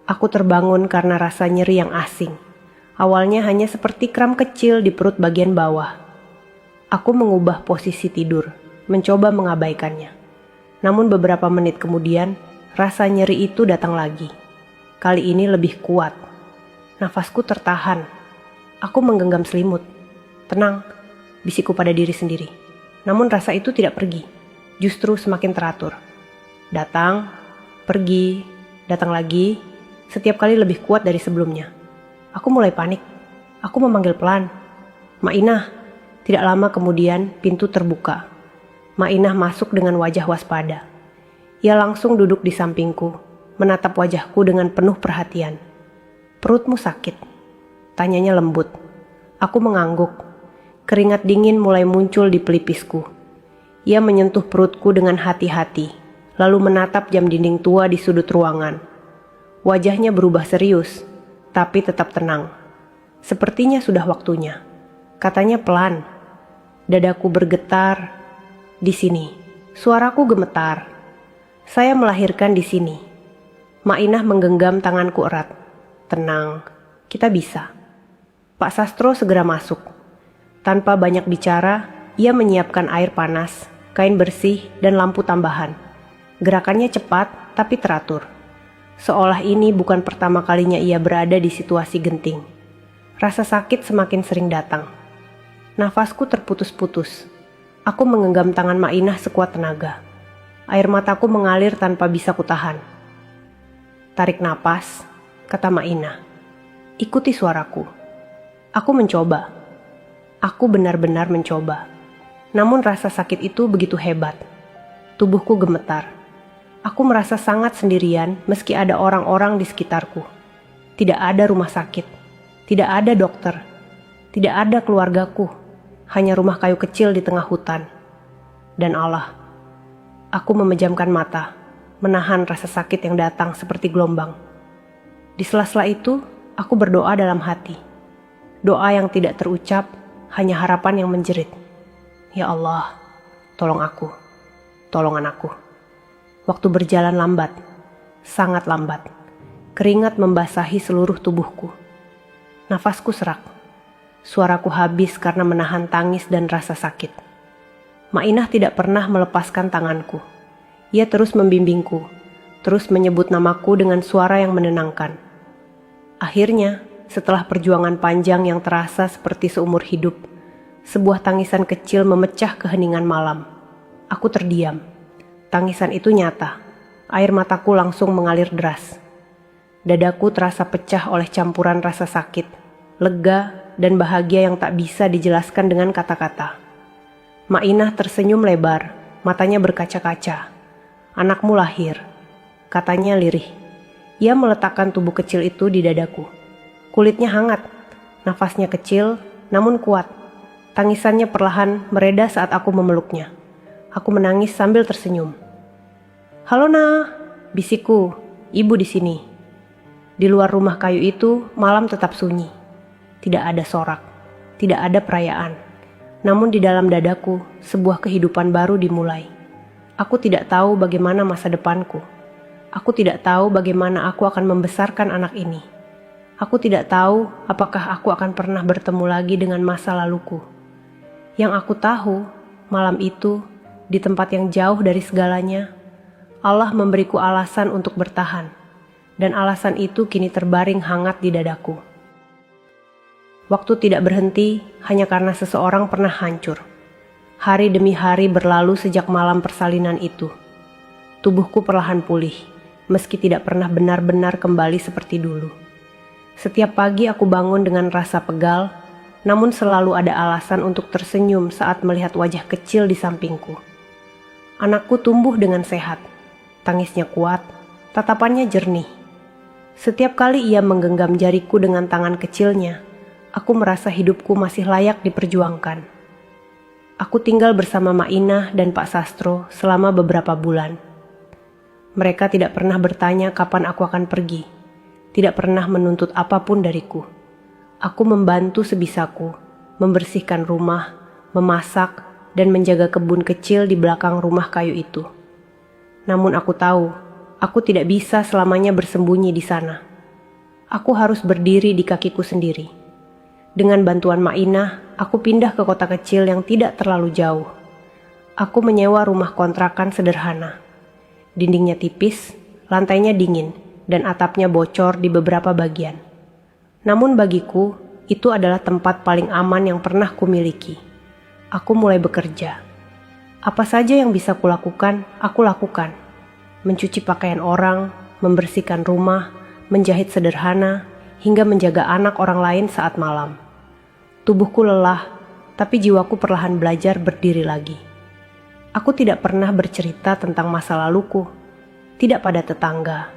Speaker 4: Aku terbangun karena rasa nyeri yang asing. Awalnya hanya seperti kram kecil di perut bagian bawah. Aku mengubah posisi tidur, mencoba mengabaikannya. Namun beberapa menit kemudian, rasa nyeri itu datang lagi. Kali ini lebih kuat. Nafasku tertahan. Aku menggenggam selimut. Tenang, bisikku pada diri sendiri. Namun rasa itu tidak pergi, justru semakin teratur. Datang, pergi, datang lagi, setiap kali lebih kuat dari sebelumnya. Aku mulai panik. Aku memanggil pelan. "Mainah." Tidak lama kemudian pintu terbuka. Mainah masuk dengan wajah waspada. Ia langsung duduk di sampingku, menatap wajahku dengan penuh perhatian. "Perutmu sakit?" Tanyanya lembut. Aku mengangguk. Keringat dingin mulai muncul di pelipisku. Ia menyentuh perutku dengan hati-hati, lalu menatap jam dinding tua di sudut ruangan. Wajahnya berubah serius, tapi tetap tenang. Sepertinya sudah waktunya. Katanya pelan. Dadaku bergetar. "Di sini." Suaraku gemetar. "Saya melahirkan di sini." Mainah menggenggam tanganku erat. "Tenang, kita bisa." Pak Sastro segera masuk. Tanpa banyak bicara, ia menyiapkan air panas, kain bersih, dan lampu tambahan. Gerakannya cepat tapi teratur. Seolah ini bukan pertama kalinya ia berada di situasi genting. Rasa sakit semakin sering datang. Nafasku terputus-putus. Aku menggenggam tangan Mainah sekuat tenaga. Air mataku mengalir tanpa bisa kutahan. "Tarik napas," kata Mainah. "Ikuti suaraku." Aku mencoba. Aku benar-benar mencoba. Namun rasa sakit itu begitu hebat. Tubuhku gemetar. Aku merasa sangat sendirian meski ada orang-orang di sekitarku. Tidak ada rumah sakit. Tidak ada dokter. Tidak ada keluargaku. Hanya rumah kayu kecil di tengah hutan. Dan Allah. Aku memejamkan mata, menahan rasa sakit yang datang seperti gelombang. Di sela-sela itu, aku berdoa dalam hati. Doa yang tidak terucap, hanya harapan yang menjerit. "Ya Allah, tolong aku. Tolong anakku." Waktu berjalan lambat, sangat lambat. Keringat membasahi seluruh tubuhku. Nafasku serak. Suaraku habis karena menahan tangis dan rasa sakit. Mainah tidak pernah melepaskan tanganku. Ia terus membimbingku, terus menyebut namaku dengan suara yang menenangkan. Akhirnya, setelah perjuangan panjang yang terasa seperti seumur hidup, sebuah tangisan kecil memecah keheningan malam. Aku terdiam. Tangisan itu nyata. Air mataku langsung mengalir deras. Dadaku terasa pecah oleh campuran rasa sakit, lega, dan bahagia yang tak bisa dijelaskan dengan kata-kata. Mainah tersenyum lebar, matanya berkaca-kaca. Anakmu lahir, katanya lirih. Ia meletakkan tubuh kecil itu di dadaku. Kulitnya hangat, nafasnya kecil namun kuat. Tangisannya perlahan mereda saat aku memeluknya. Aku menangis sambil tersenyum. "Halo Nah," bisikku, "ibu di sini." Di luar rumah kayu itu, malam tetap sunyi. Tidak ada sorak, tidak ada perayaan. Namun di dalam dadaku, sebuah kehidupan baru dimulai. Aku tidak tahu bagaimana masa depanku. Aku tidak tahu bagaimana aku akan membesarkan anak ini. Aku tidak tahu apakah aku akan pernah bertemu lagi dengan masa laluku. Yang aku tahu, malam itu, di tempat yang jauh dari segalanya, Allah memberiku alasan untuk bertahan. Dan alasan itu kini terbaring hangat di dadaku. Waktu tidak berhenti hanya karena seseorang pernah hancur. Hari demi hari berlalu sejak malam persalinan itu. Tubuhku perlahan pulih, meski tidak pernah benar-benar kembali seperti dulu. Setiap pagi aku bangun dengan rasa pegal, namun selalu ada alasan untuk tersenyum saat melihat wajah kecil di sampingku. Anakku tumbuh dengan sehat, tangisnya kuat, tatapannya jernih. Setiap kali ia menggenggam jariku dengan tangan kecilnya, aku merasa hidupku masih layak diperjuangkan. Aku tinggal bersama Mainah dan Pak Sastro selama beberapa bulan. Mereka tidak pernah bertanya kapan aku akan pergi, tidak pernah menuntut apapun dariku. Aku membantu sebisaku, membersihkan rumah, memasak, dan menjaga kebun kecil di belakang rumah kayu itu. Namun aku tahu, aku tidak bisa selamanya bersembunyi di sana. Aku harus berdiri di kakiku sendiri. Dengan bantuan Mainah, aku pindah ke kota kecil yang tidak terlalu jauh. Aku menyewa rumah kontrakan sederhana. Dindingnya tipis, lantainya dingin, dan atapnya bocor di beberapa bagian. Namun bagiku, itu adalah tempat paling aman yang pernah kumiliki. Aku mulai bekerja. Apa saja yang bisa kulakukan, aku lakukan. Mencuci pakaian orang, membersihkan rumah, menjahit sederhana, hingga menjaga anak orang lain saat malam. Tubuhku lelah, tapi jiwaku perlahan belajar berdiri lagi. Aku tidak pernah bercerita tentang masa laluku, tidak pada tetangga,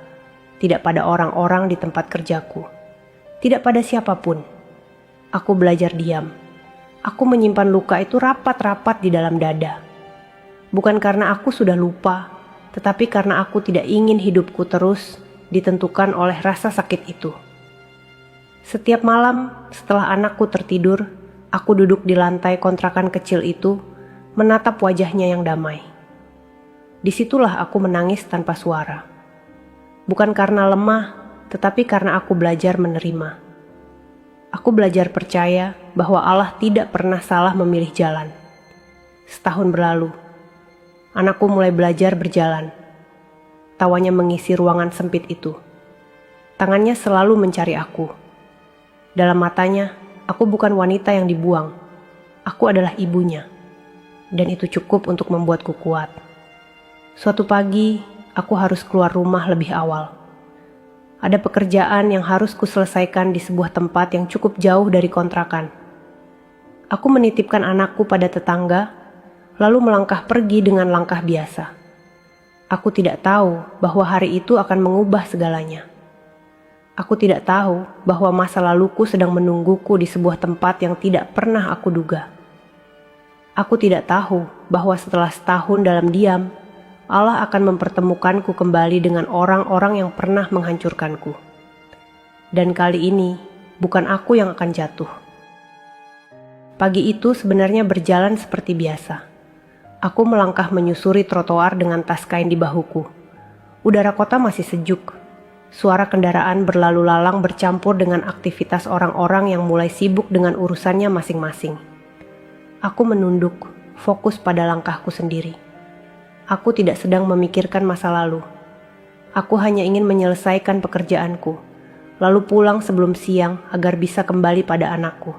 Speaker 4: tidak pada orang-orang di tempat kerjaku, tidak pada siapapun. Aku belajar diam. Aku menyimpan luka itu rapat-rapat di dalam dada. Bukan karena aku sudah lupa, tetapi karena aku tidak ingin hidupku terus ditentukan oleh rasa sakit itu. Setiap malam setelah anakku tertidur, aku duduk di lantai kontrakan kecil itu, menatap wajahnya yang damai. Disitulah aku menangis tanpa suara. Bukan karena lemah, tetapi karena aku belajar menerima. Aku belajar percaya bahwa Allah tidak pernah salah memilih jalan. Setahun berlalu. Anakku mulai belajar berjalan. Tawanya mengisi ruangan sempit itu. Tangannya selalu mencari aku. Dalam matanya, aku bukan wanita yang dibuang. Aku adalah ibunya. Dan itu cukup untuk membuatku kuat. Suatu pagi, aku harus keluar rumah lebih awal. Ada pekerjaan yang harus kuselesaikan di sebuah tempat yang cukup jauh dari kontrakan. Aku menitipkan anakku pada tetangga, lalu melangkah pergi dengan langkah biasa. Aku tidak tahu bahwa hari itu akan mengubah segalanya. Aku tidak tahu bahwa masa laluku sedang menungguku di sebuah tempat yang tidak pernah aku duga. Aku tidak tahu bahwa setelah setahun dalam diam, Allah akan mempertemukanku kembali dengan orang-orang yang pernah menghancurkanku. Dan kali ini, bukan aku yang akan jatuh. Pagi itu sebenarnya berjalan seperti biasa. Aku melangkah menyusuri trotoar dengan tas kain di bahuku. Udara kota masih sejuk. Suara kendaraan berlalu lalang bercampur dengan aktivitas orang-orang yang mulai sibuk dengan urusannya masing-masing. Aku menunduk, fokus pada langkahku sendiri. Aku tidak sedang memikirkan masa lalu. Aku hanya ingin menyelesaikan pekerjaanku, lalu pulang sebelum siang agar bisa kembali pada anakku.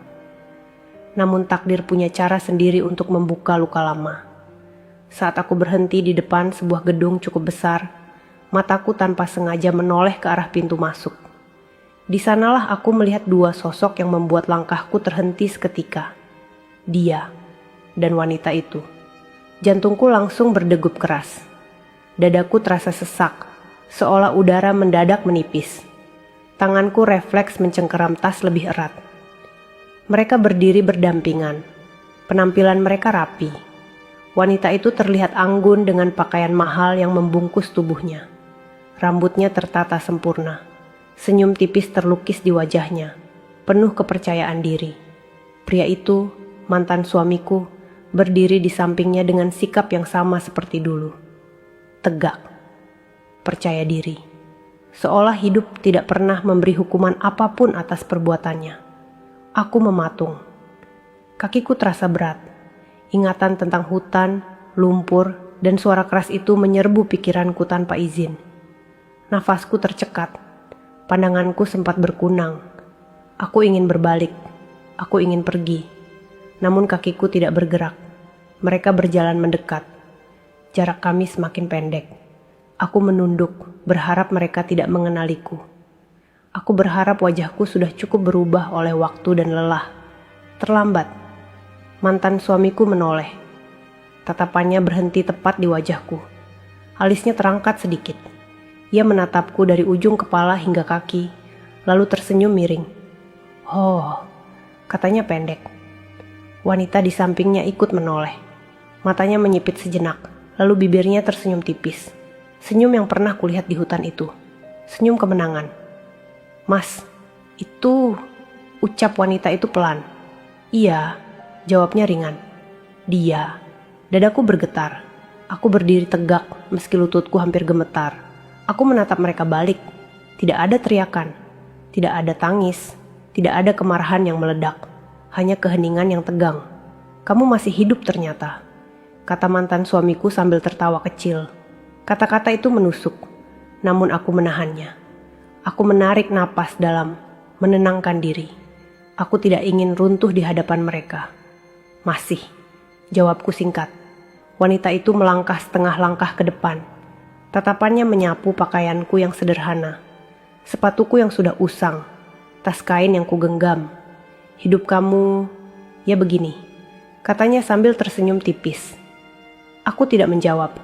Speaker 4: Namun takdir punya cara sendiri untuk membuka luka lama. Saat aku berhenti di depan sebuah gedung cukup besar, mataku tanpa sengaja menoleh ke arah pintu masuk. Di sanalah aku melihat dua sosok yang membuat langkahku terhenti seketika. Dia dan wanita itu. Jantungku langsung berdegup keras. Dadaku terasa sesak, seolah udara mendadak menipis. Tanganku refleks mencengkeram tas lebih erat. Mereka berdiri berdampingan. Penampilan mereka rapi. Wanita itu terlihat anggun dengan pakaian mahal yang membungkus tubuhnya. Rambutnya tertata sempurna. Senyum tipis terlukis di wajahnya, penuh kepercayaan diri. Pria itu, mantan suamiku, berdiri di sampingnya dengan sikap yang sama seperti dulu. Tegak, percaya diri. Seolah hidup tidak pernah memberi hukuman apapun atas perbuatannya. Aku mematung. Kakiku terasa berat. Ingatan tentang hutan, lumpur, dan suara keras itu menyerbu pikiranku tanpa izin. Nafasku tercekat. Pandanganku sempat berkunang. Aku ingin berbalik. Aku ingin pergi. Namun kakiku tidak bergerak. Mereka berjalan mendekat. Jarak kami semakin pendek. Aku menunduk, berharap mereka tidak mengenaliku. Aku berharap wajahku sudah cukup berubah oleh waktu dan lelah. Terlambat. Mantan suamiku menoleh. Tatapannya berhenti tepat di wajahku. Alisnya terangkat sedikit. Ia menatapku dari ujung kepala hingga kaki, lalu tersenyum miring. "Oh," katanya pendek. Wanita di sampingnya ikut menoleh. Matanya menyipit sejenak, lalu bibirnya tersenyum tipis. Senyum yang pernah kulihat di hutan itu. Senyum kemenangan. "Mas, itu..." ucap wanita itu pelan. "Iya," jawabnya ringan. "Dia." Dadaku bergetar. Aku berdiri tegak meski lututku hampir gemetar. Aku menatap mereka balik. Tidak ada teriakan. Tidak ada tangis. Tidak ada kemarahan yang meledak. Hanya keheningan yang tegang. "Kamu masih hidup ternyata," kata mantan suamiku sambil tertawa kecil. Kata-kata itu menusuk, namun aku menahannya. Aku menarik napas dalam, menenangkan diri. Aku tidak ingin runtuh di hadapan mereka. "Masih," jawabku singkat. Wanita itu melangkah setengah langkah ke depan. Tatapannya menyapu pakaianku yang sederhana. Sepatuku yang sudah usang, tas kain yang kugenggam. "Hidup kamu, ya begini," katanya sambil tersenyum tipis. Aku tidak menjawab.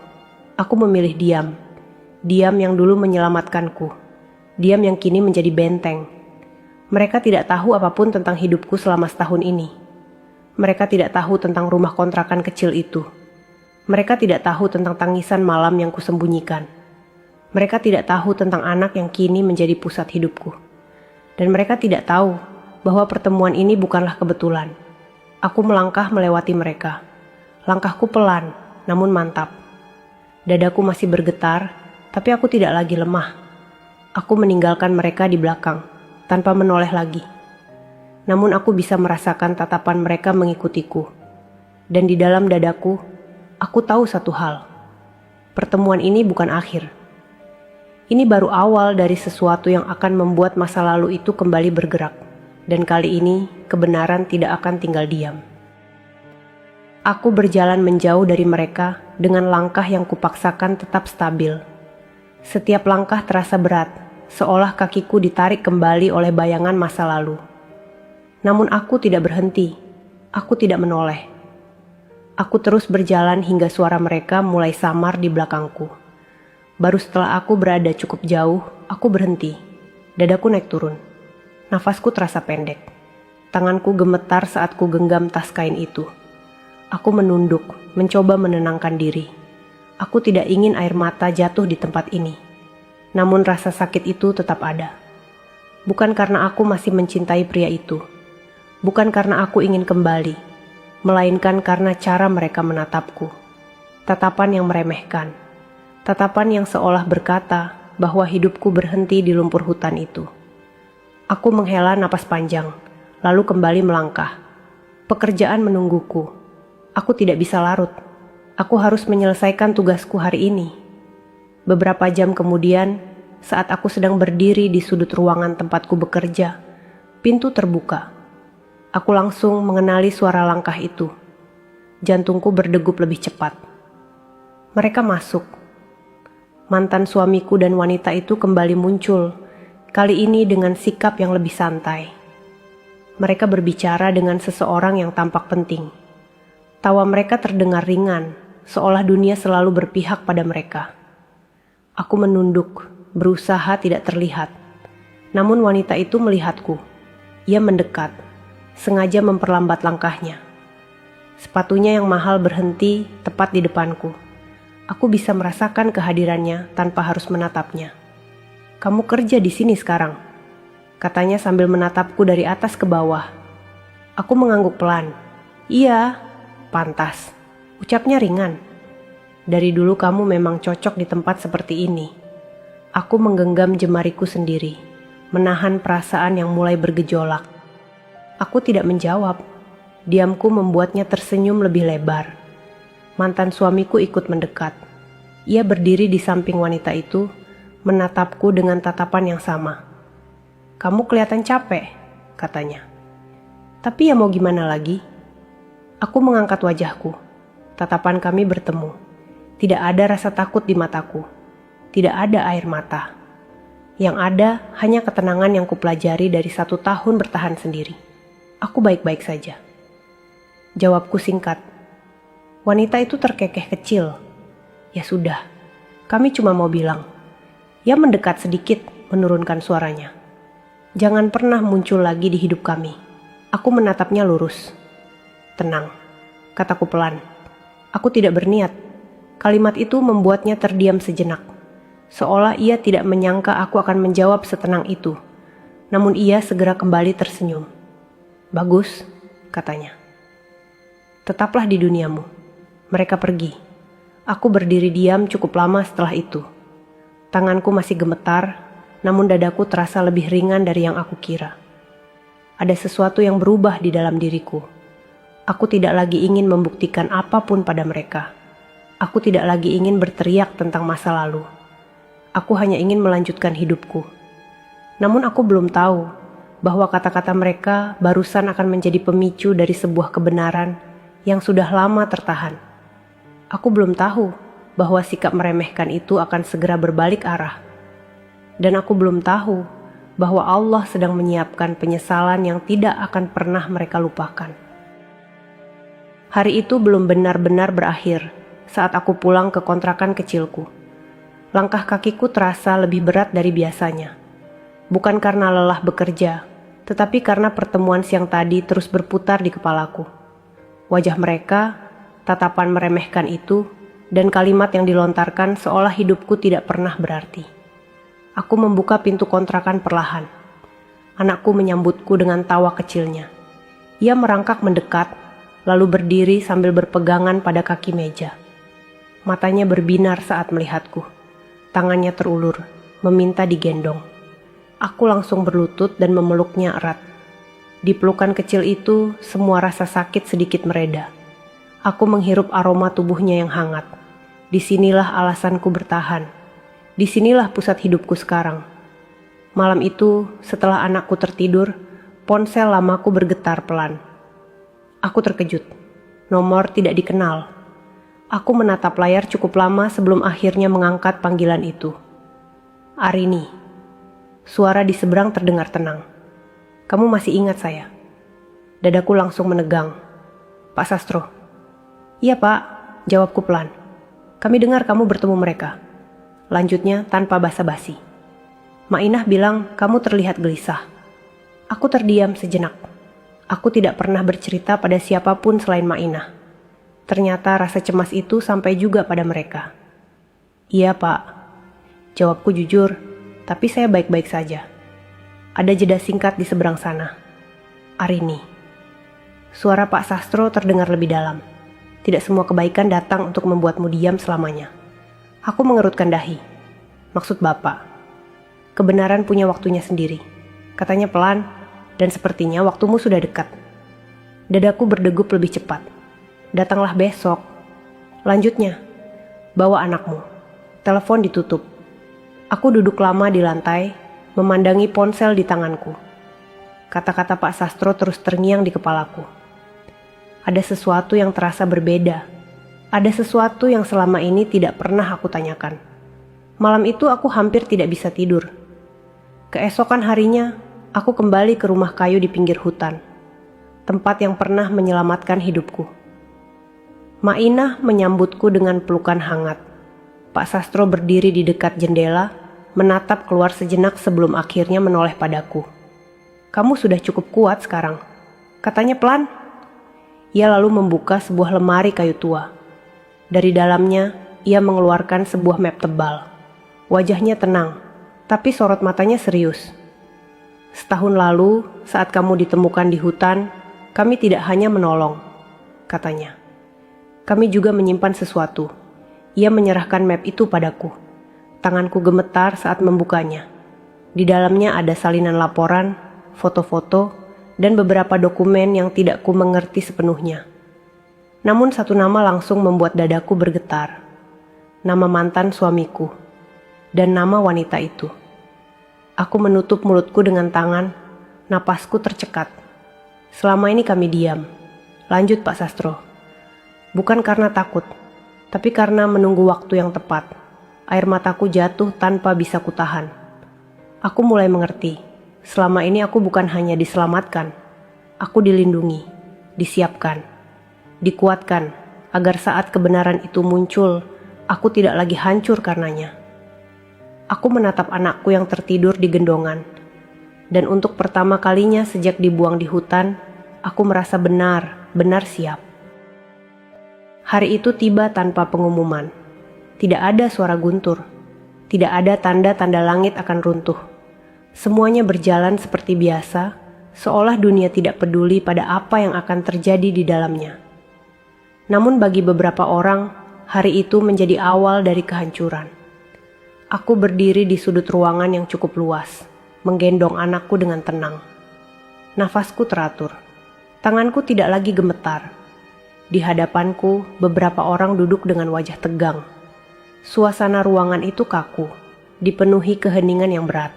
Speaker 4: Aku memilih diam. Diam yang dulu menyelamatkanku. Diam yang kini menjadi benteng. Mereka tidak tahu apapun tentang hidupku selama setahun ini. Mereka tidak tahu tentang rumah kontrakan kecil itu. Mereka tidak tahu tentang tangisan malam yang kusembunyikan. Mereka tidak tahu tentang anak yang kini menjadi pusat hidupku. Dan mereka tidak tahu bahwa pertemuan ini bukanlah kebetulan. Aku melangkah melewati mereka. Langkahku pelan, namun mantap. Dadaku masih bergetar, tapi aku tidak lagi lemah. Aku meninggalkan mereka di belakang, tanpa menoleh lagi. Namun aku bisa merasakan tatapan mereka mengikutiku. Dan di dalam dadaku, aku tahu satu hal. Pertemuan ini bukan akhir. Ini baru awal dari sesuatu yang akan membuat masa lalu itu kembali bergerak. Dan kali ini, kebenaran tidak akan tinggal diam. Aku berjalan menjauh dari mereka dengan langkah yang kupaksakan tetap stabil. Setiap langkah terasa berat, seolah kakiku ditarik kembali oleh bayangan masa lalu. Namun aku tidak berhenti. Aku tidak menoleh. Aku terus berjalan hingga suara mereka mulai samar di belakangku. Baru setelah aku berada cukup jauh, aku berhenti. Dadaku naik turun. Nafasku terasa pendek. Tanganku gemetar saat ku genggam tas kain itu. Aku menunduk, mencoba menenangkan diri. Aku tidak ingin air mata jatuh di tempat ini. Namun rasa sakit itu tetap ada. Bukan karena aku masih mencintai pria itu. Bukan karena aku ingin kembali. Melainkan karena cara mereka menatapku. Tatapan yang meremehkan. Tatapan yang seolah berkata bahwa hidupku berhenti di lumpur hutan itu. Aku menghela napas panjang, lalu kembali melangkah. Pekerjaan menungguku. Aku tidak bisa larut. Aku harus menyelesaikan tugasku hari ini. Beberapa jam kemudian, saat aku sedang berdiri di sudut ruangan tempatku bekerja, pintu terbuka. Aku langsung mengenali suara langkah itu. Jantungku berdegup lebih cepat. Mereka masuk. Mantan suamiku dan wanita itu kembali muncul, kali ini dengan sikap yang lebih santai. Mereka berbicara dengan seseorang yang tampak penting. Tawa mereka terdengar ringan, seolah dunia selalu berpihak pada mereka. Aku menunduk, berusaha tidak terlihat. Namun wanita itu melihatku. Ia mendekat, sengaja memperlambat langkahnya. Sepatunya yang mahal berhenti tepat di depanku. Aku bisa merasakan kehadirannya tanpa harus menatapnya. "Kamu kerja di sini sekarang?" katanya sambil menatapku dari atas ke bawah. Aku mengangguk pelan. "Iya." "Pantas." ucapnya ringan. "Dari dulu kamu memang cocok di tempat seperti ini." Aku menggenggam jemariku sendiri, menahan perasaan yang mulai bergejolak. Aku tidak menjawab. Diamku membuatnya tersenyum lebih lebar. Mantan suamiku ikut mendekat. Ia berdiri di samping wanita itu, menatapku dengan tatapan yang sama. "Kamu kelihatan capek," katanya. "Tapi ya mau gimana lagi?" Aku mengangkat wajahku. Tatapan kami bertemu. Tidak ada rasa takut di mataku. Tidak ada air mata. Yang ada hanya ketenangan yang kupelajari dari 1 tahun bertahan sendiri. Aku baik-baik saja. Jawabku singkat. Wanita itu terkekeh kecil. "Ya sudah, kami cuma mau bilang." Ia mendekat sedikit, menurunkan suaranya. "Jangan pernah muncul lagi di hidup kami." Aku menatapnya lurus. "Tenang," kataku pelan. Aku tidak berniat. Kalimat itu membuatnya terdiam sejenak. Seolah ia tidak menyangka aku akan menjawab setenang itu. Namun ia segera kembali tersenyum. "Bagus," katanya. "Tetaplah di duniamu." Mereka pergi. Aku berdiri diam cukup lama setelah itu. Tanganku masih gemetar, namun dadaku terasa lebih ringan dari yang aku kira. Ada sesuatu yang berubah di dalam diriku. Aku tidak lagi ingin membuktikan apapun pada mereka. Aku tidak lagi ingin berteriak tentang masa lalu. Aku hanya ingin melanjutkan hidupku. Namun aku belum tahu bahwa kata-kata mereka barusan akan menjadi pemicu dari sebuah kebenaran yang sudah lama tertahan. Aku belum tahu bahwa sikap meremehkan itu akan segera berbalik arah. Dan aku belum tahu bahwa Allah sedang menyiapkan penyesalan yang tidak akan pernah mereka lupakan. Hari itu belum benar-benar berakhir saat aku pulang ke kontrakan kecilku. Langkah kakiku terasa lebih berat dari biasanya. Bukan karena lelah bekerja, tetapi karena pertemuan siang tadi terus berputar di kepalaku. Wajah mereka, tatapan meremehkan itu, dan kalimat yang dilontarkan seolah hidupku tidak pernah berarti. Aku membuka pintu kontrakan perlahan. Anakku menyambutku dengan tawa kecilnya. Ia merangkak mendekat, lalu berdiri sambil berpegangan pada kaki meja. Matanya berbinar saat melihatku. Tangannya terulur, meminta digendong. Aku langsung berlutut dan memeluknya erat. Di pelukan kecil itu, semua rasa sakit sedikit mereda. Aku menghirup aroma tubuhnya yang hangat. Disinilah alasanku bertahan. Disinilah pusat hidupku sekarang. Malam itu, setelah anakku tertidur, ponsel lamaku bergetar pelan. Aku terkejut. Nomor tidak dikenal. Aku menatap layar cukup lama sebelum akhirnya mengangkat panggilan itu. "Arini." Suara di seberang terdengar tenang. "Kamu masih ingat saya?" Dadaku langsung menegang. "Pak Sastro." "Iya Pak," jawabku pelan. "Kami dengar kamu bertemu mereka." Lanjutnya tanpa basa-basi. "Mainah bilang kamu terlihat gelisah." Aku terdiam sejenak. Aku tidak pernah bercerita pada siapapun selain Mainah. Ternyata rasa cemas itu sampai juga pada mereka. "Iya Pak," jawabku jujur, tapi saya baik-baik saja. Ada jeda singkat di seberang sana. "Arini." Suara Pak Sastro terdengar lebih dalam. Tidak semua kebaikan datang untuk membuatmu diam selamanya. Aku mengerutkan dahi. Maksud Bapak. Kebenaran punya waktunya sendiri. Katanya pelan, dan sepertinya waktumu sudah dekat. Dadaku berdegup lebih cepat. Datanglah besok. Lanjutnya, bawa anakmu. Telepon ditutup. Aku duduk lama di lantai, memandangi ponsel di tanganku. Kata-kata Pak Sastro terus terngiang di kepalaku. Ada sesuatu yang terasa berbeda. Ada sesuatu yang selama ini tidak pernah aku tanyakan. Malam itu aku hampir tidak bisa tidur. Keesokan harinya, aku kembali ke rumah kayu di pinggir hutan, tempat yang pernah menyelamatkan hidupku. Mainah menyambutku dengan pelukan hangat. Pak Sastro berdiri di dekat jendela, menatap keluar sejenak sebelum akhirnya menoleh padaku. Kamu sudah cukup kuat sekarang, katanya pelan. Ia lalu membuka sebuah lemari kayu tua. Dari dalamnya, ia mengeluarkan sebuah map tebal. Wajahnya tenang, tapi sorot matanya serius. Setahun lalu, saat kamu ditemukan di hutan, kami tidak hanya menolong, katanya. Kami juga menyimpan sesuatu. Ia menyerahkan map itu padaku. Tanganku gemetar saat membukanya. Di dalamnya ada salinan laporan, foto-foto, dan beberapa dokumen yang tidak ku mengerti sepenuhnya. Namun satu nama langsung membuat dadaku bergetar. Nama mantan suamiku. Dan nama wanita itu. Aku menutup mulutku dengan tangan, napasku tercekat. Selama ini kami diam. Lanjut Pak Sastro. Bukan karena takut, tapi karena menunggu waktu yang tepat. Air mataku jatuh tanpa bisa kutahan. Aku mulai mengerti. Selama ini aku bukan hanya diselamatkan. Aku dilindungi, disiapkan, dikuatkan, agar saat kebenaran itu muncul, aku tidak lagi hancur karenanya. Aku menatap anakku yang tertidur di gendongan. Dan untuk pertama kalinya sejak dibuang di hutan, aku merasa benar-benar siap. Hari itu tiba tanpa pengumuman. Tidak ada suara guntur. Tidak ada tanda-tanda langit akan runtuh. Semuanya berjalan seperti biasa, seolah dunia tidak peduli pada apa yang akan terjadi di dalamnya. Namun bagi beberapa orang, hari itu menjadi awal dari kehancuran. Aku berdiri di sudut ruangan yang cukup luas, menggendong anakku dengan tenang. Nafasku teratur. Tanganku tidak lagi gemetar. Di hadapanku, beberapa orang duduk dengan wajah tegang. Suasana ruangan itu kaku, dipenuhi keheningan yang berat.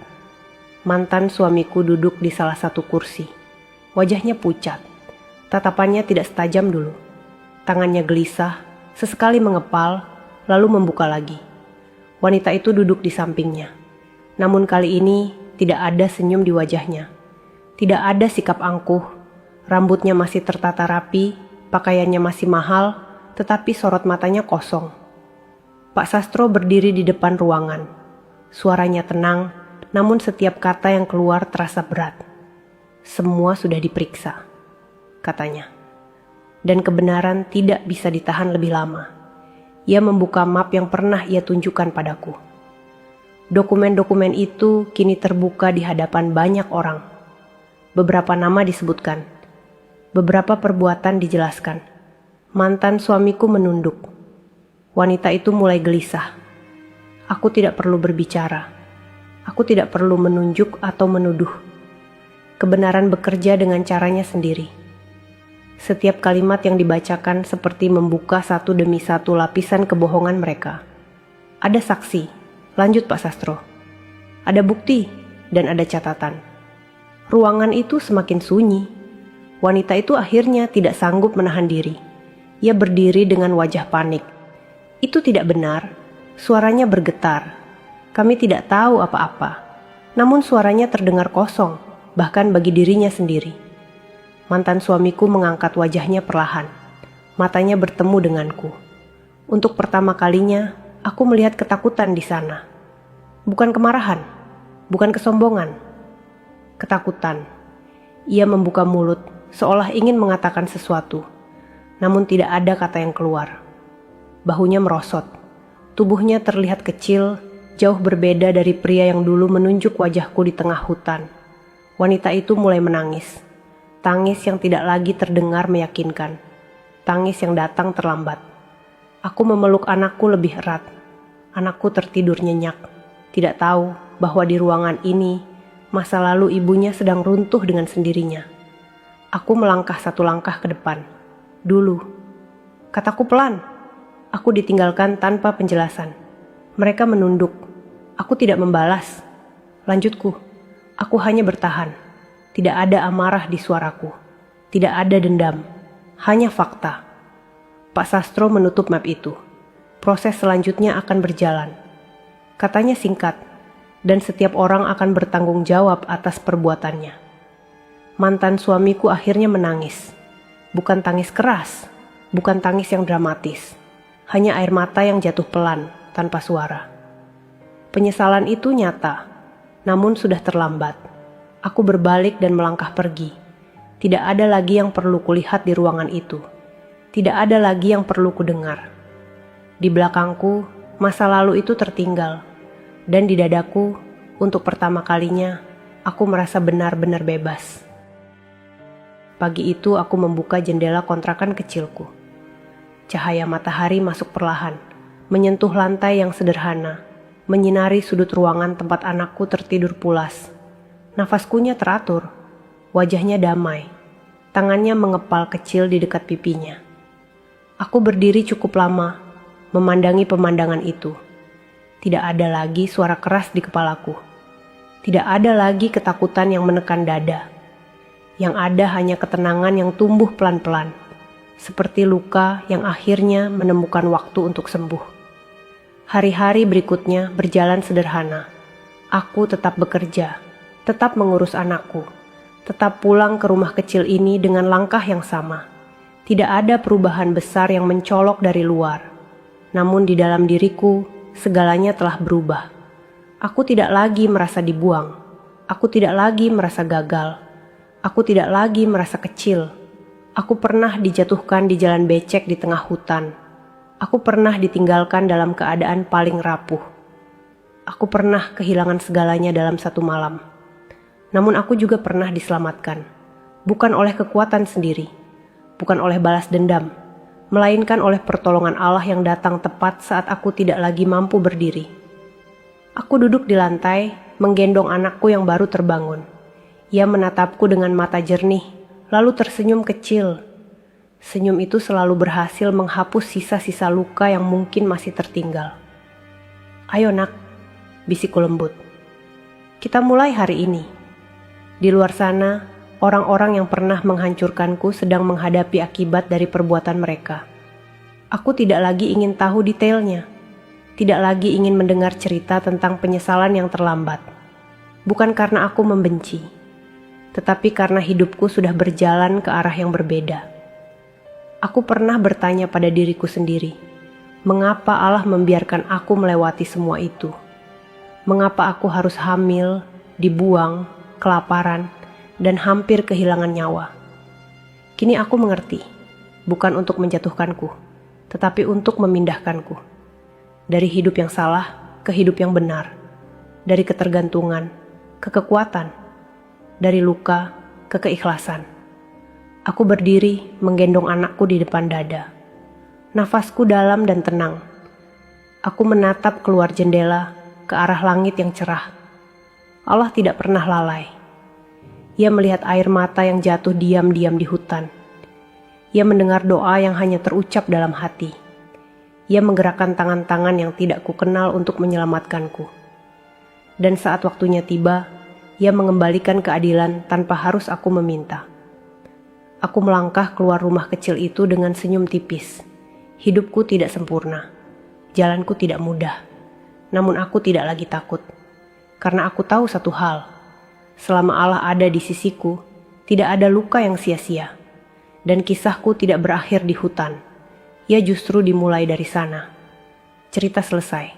Speaker 4: Mantan suamiku duduk di salah satu kursi. Wajahnya pucat. Tatapannya tidak setajam dulu. Tangannya gelisah, sesekali mengepal, lalu membuka lagi. Wanita itu duduk di sampingnya. Namun kali ini tidak ada senyum di wajahnya. Tidak ada sikap angkuh. Rambutnya masih tertata rapi, pakaiannya masih mahal, tetapi sorot matanya kosong. Pak Sastro berdiri di depan ruangan. Suaranya tenang, namun setiap kata yang keluar terasa berat. Semua sudah diperiksa, katanya. Dan kebenaran tidak bisa ditahan lebih lama. Ia membuka map yang pernah ia tunjukkan padaku. Dokumen-dokumen itu kini terbuka di hadapan banyak orang. Beberapa nama disebutkan. Beberapa perbuatan dijelaskan. Mantan suamiku menunduk. Wanita itu mulai gelisah. Aku tidak perlu berbicara. Aku tidak perlu menunjuk atau menuduh. Kebenaran bekerja dengan caranya sendiri. Setiap kalimat yang dibacakan seperti membuka satu demi satu lapisan kebohongan mereka. Ada saksi, lanjut Pak Sastro. Ada bukti, dan ada catatan. Ruangan itu semakin sunyi. Wanita itu akhirnya tidak sanggup menahan diri. Ia berdiri dengan wajah panik. Itu tidak benar. Suaranya bergetar. Kami tidak tahu apa-apa. Namun suaranya terdengar kosong, bahkan bagi dirinya sendiri. Mantan suamiku mengangkat wajahnya perlahan. Matanya bertemu denganku. Untuk pertama kalinya, aku melihat ketakutan di sana. Bukan kemarahan, bukan kesombongan. Ketakutan. Ia membuka mulut, seolah ingin mengatakan sesuatu. Namun tidak ada kata yang keluar. Bahunya merosot. Tubuhnya terlihat kecil, jauh berbeda dari pria yang dulu menunjuk wajahku di tengah hutan. Wanita itu mulai menangis. Tangis yang tidak lagi terdengar meyakinkan. Tangis yang datang terlambat. Aku memeluk anakku lebih erat. Anakku tertidur nyenyak. tidak tahu bahwa di ruangan ini masa lalu ibunya sedang runtuh dengan sendirinya. Aku melangkah satu langkah ke depan. Dulu, kataku pelan. Aku ditinggalkan tanpa penjelasan. Mereka menunduk. Aku tidak membalas. Lanjutku, aku hanya bertahan. Tidak ada amarah di suaraku. Tidak ada dendam. Hanya fakta. Pak Sastro menutup map itu. Proses selanjutnya akan berjalan. Katanya singkat, dan setiap orang akan bertanggung jawab atas perbuatannya. Mantan suamiku akhirnya menangis. Bukan tangis keras, bukan tangis yang dramatis. Hanya air mata yang jatuh pelan, tanpa suara. Penyesalan itu nyata, namun sudah terlambat. Aku berbalik dan melangkah pergi. Tidak ada lagi yang perlu kulihat di ruangan itu. Tidak ada lagi yang perlu kudengar. Di belakangku, masa lalu itu tertinggal. Dan di dadaku, untuk pertama kalinya, aku merasa benar-benar bebas. Pagi itu aku membuka jendela kontrakan kecilku. Cahaya matahari masuk perlahan, menyentuh lantai yang sederhana, menyinari sudut ruangan tempat anakku tertidur pulas. Nafaskunya teratur, wajahnya damai, tangannya mengepal kecil di dekat pipinya. Aku berdiri cukup lama, memandangi pemandangan itu. Tidak ada lagi suara keras di kepalaku. Tidak ada lagi ketakutan yang menekan dada. Yang ada hanya ketenangan yang tumbuh pelan-pelan, seperti luka yang akhirnya menemukan waktu untuk sembuh. Hari-hari berikutnya berjalan sederhana. Aku tetap bekerja, tetap mengurus anakku, tetap pulang ke rumah kecil ini dengan langkah yang sama. Tidak ada perubahan besar yang mencolok dari luar. Namun di dalam diriku, segalanya telah berubah. Aku tidak lagi merasa dibuang. Aku tidak lagi merasa gagal. Aku tidak lagi merasa kecil. Aku pernah dijatuhkan di jalan becek di tengah hutan. Aku pernah ditinggalkan dalam keadaan paling rapuh. Aku pernah kehilangan segalanya dalam satu malam. Namun aku juga pernah diselamatkan. Bukan oleh kekuatan sendiri. Bukan oleh balas dendam. Melainkan oleh pertolongan Allah yang datang tepat saat aku tidak lagi mampu berdiri. Aku duduk di lantai, menggendong anakku yang baru terbangun. Ia menatapku dengan mata jernih, lalu tersenyum kecil. Senyum itu selalu berhasil menghapus sisa-sisa luka yang mungkin masih tertinggal. "Ayo nak," bisikku lembut. "Kita mulai hari ini." Di luar sana, orang-orang yang pernah menghancurkanku sedang menghadapi akibat dari perbuatan mereka. Aku tidak lagi ingin tahu detailnya. Tidak lagi ingin mendengar cerita tentang penyesalan yang terlambat. Bukan karena aku membenci, tetapi karena hidupku sudah berjalan ke arah yang berbeda. Aku pernah bertanya pada diriku sendiri, mengapa Allah membiarkan aku melewati semua itu? Mengapa aku harus hamil, dibuang, kelaparan, dan hampir kehilangan nyawa? Kini aku mengerti, bukan untuk menjatuhkanku, tetapi untuk memindahkanku. Dari hidup yang salah ke hidup yang benar. Dari ketergantungan ke kekuatan. Dari luka ke keikhlasan. Aku berdiri menggendong anakku di depan dada. Nafasku dalam dan tenang. Aku menatap keluar jendela ke arah langit yang cerah. Allah tidak pernah lalai. Ia melihat air mata yang jatuh diam-diam di hutan. Ia mendengar doa yang hanya terucap dalam hati. Ia menggerakkan tangan-tangan yang tidak kukenal untuk menyelamatkanku. Dan saat waktunya tiba, ia mengembalikan keadilan tanpa harus aku meminta. Aku melangkah keluar rumah kecil itu dengan senyum tipis. Hidupku tidak sempurna. Jalanku tidak mudah. Namun aku tidak lagi takut. Karena aku tahu satu hal. Selama Allah ada di sisiku, tidak ada luka yang sia-sia. Dan kisahku tidak berakhir di hutan. Ia justru dimulai dari sana. Cerita selesai.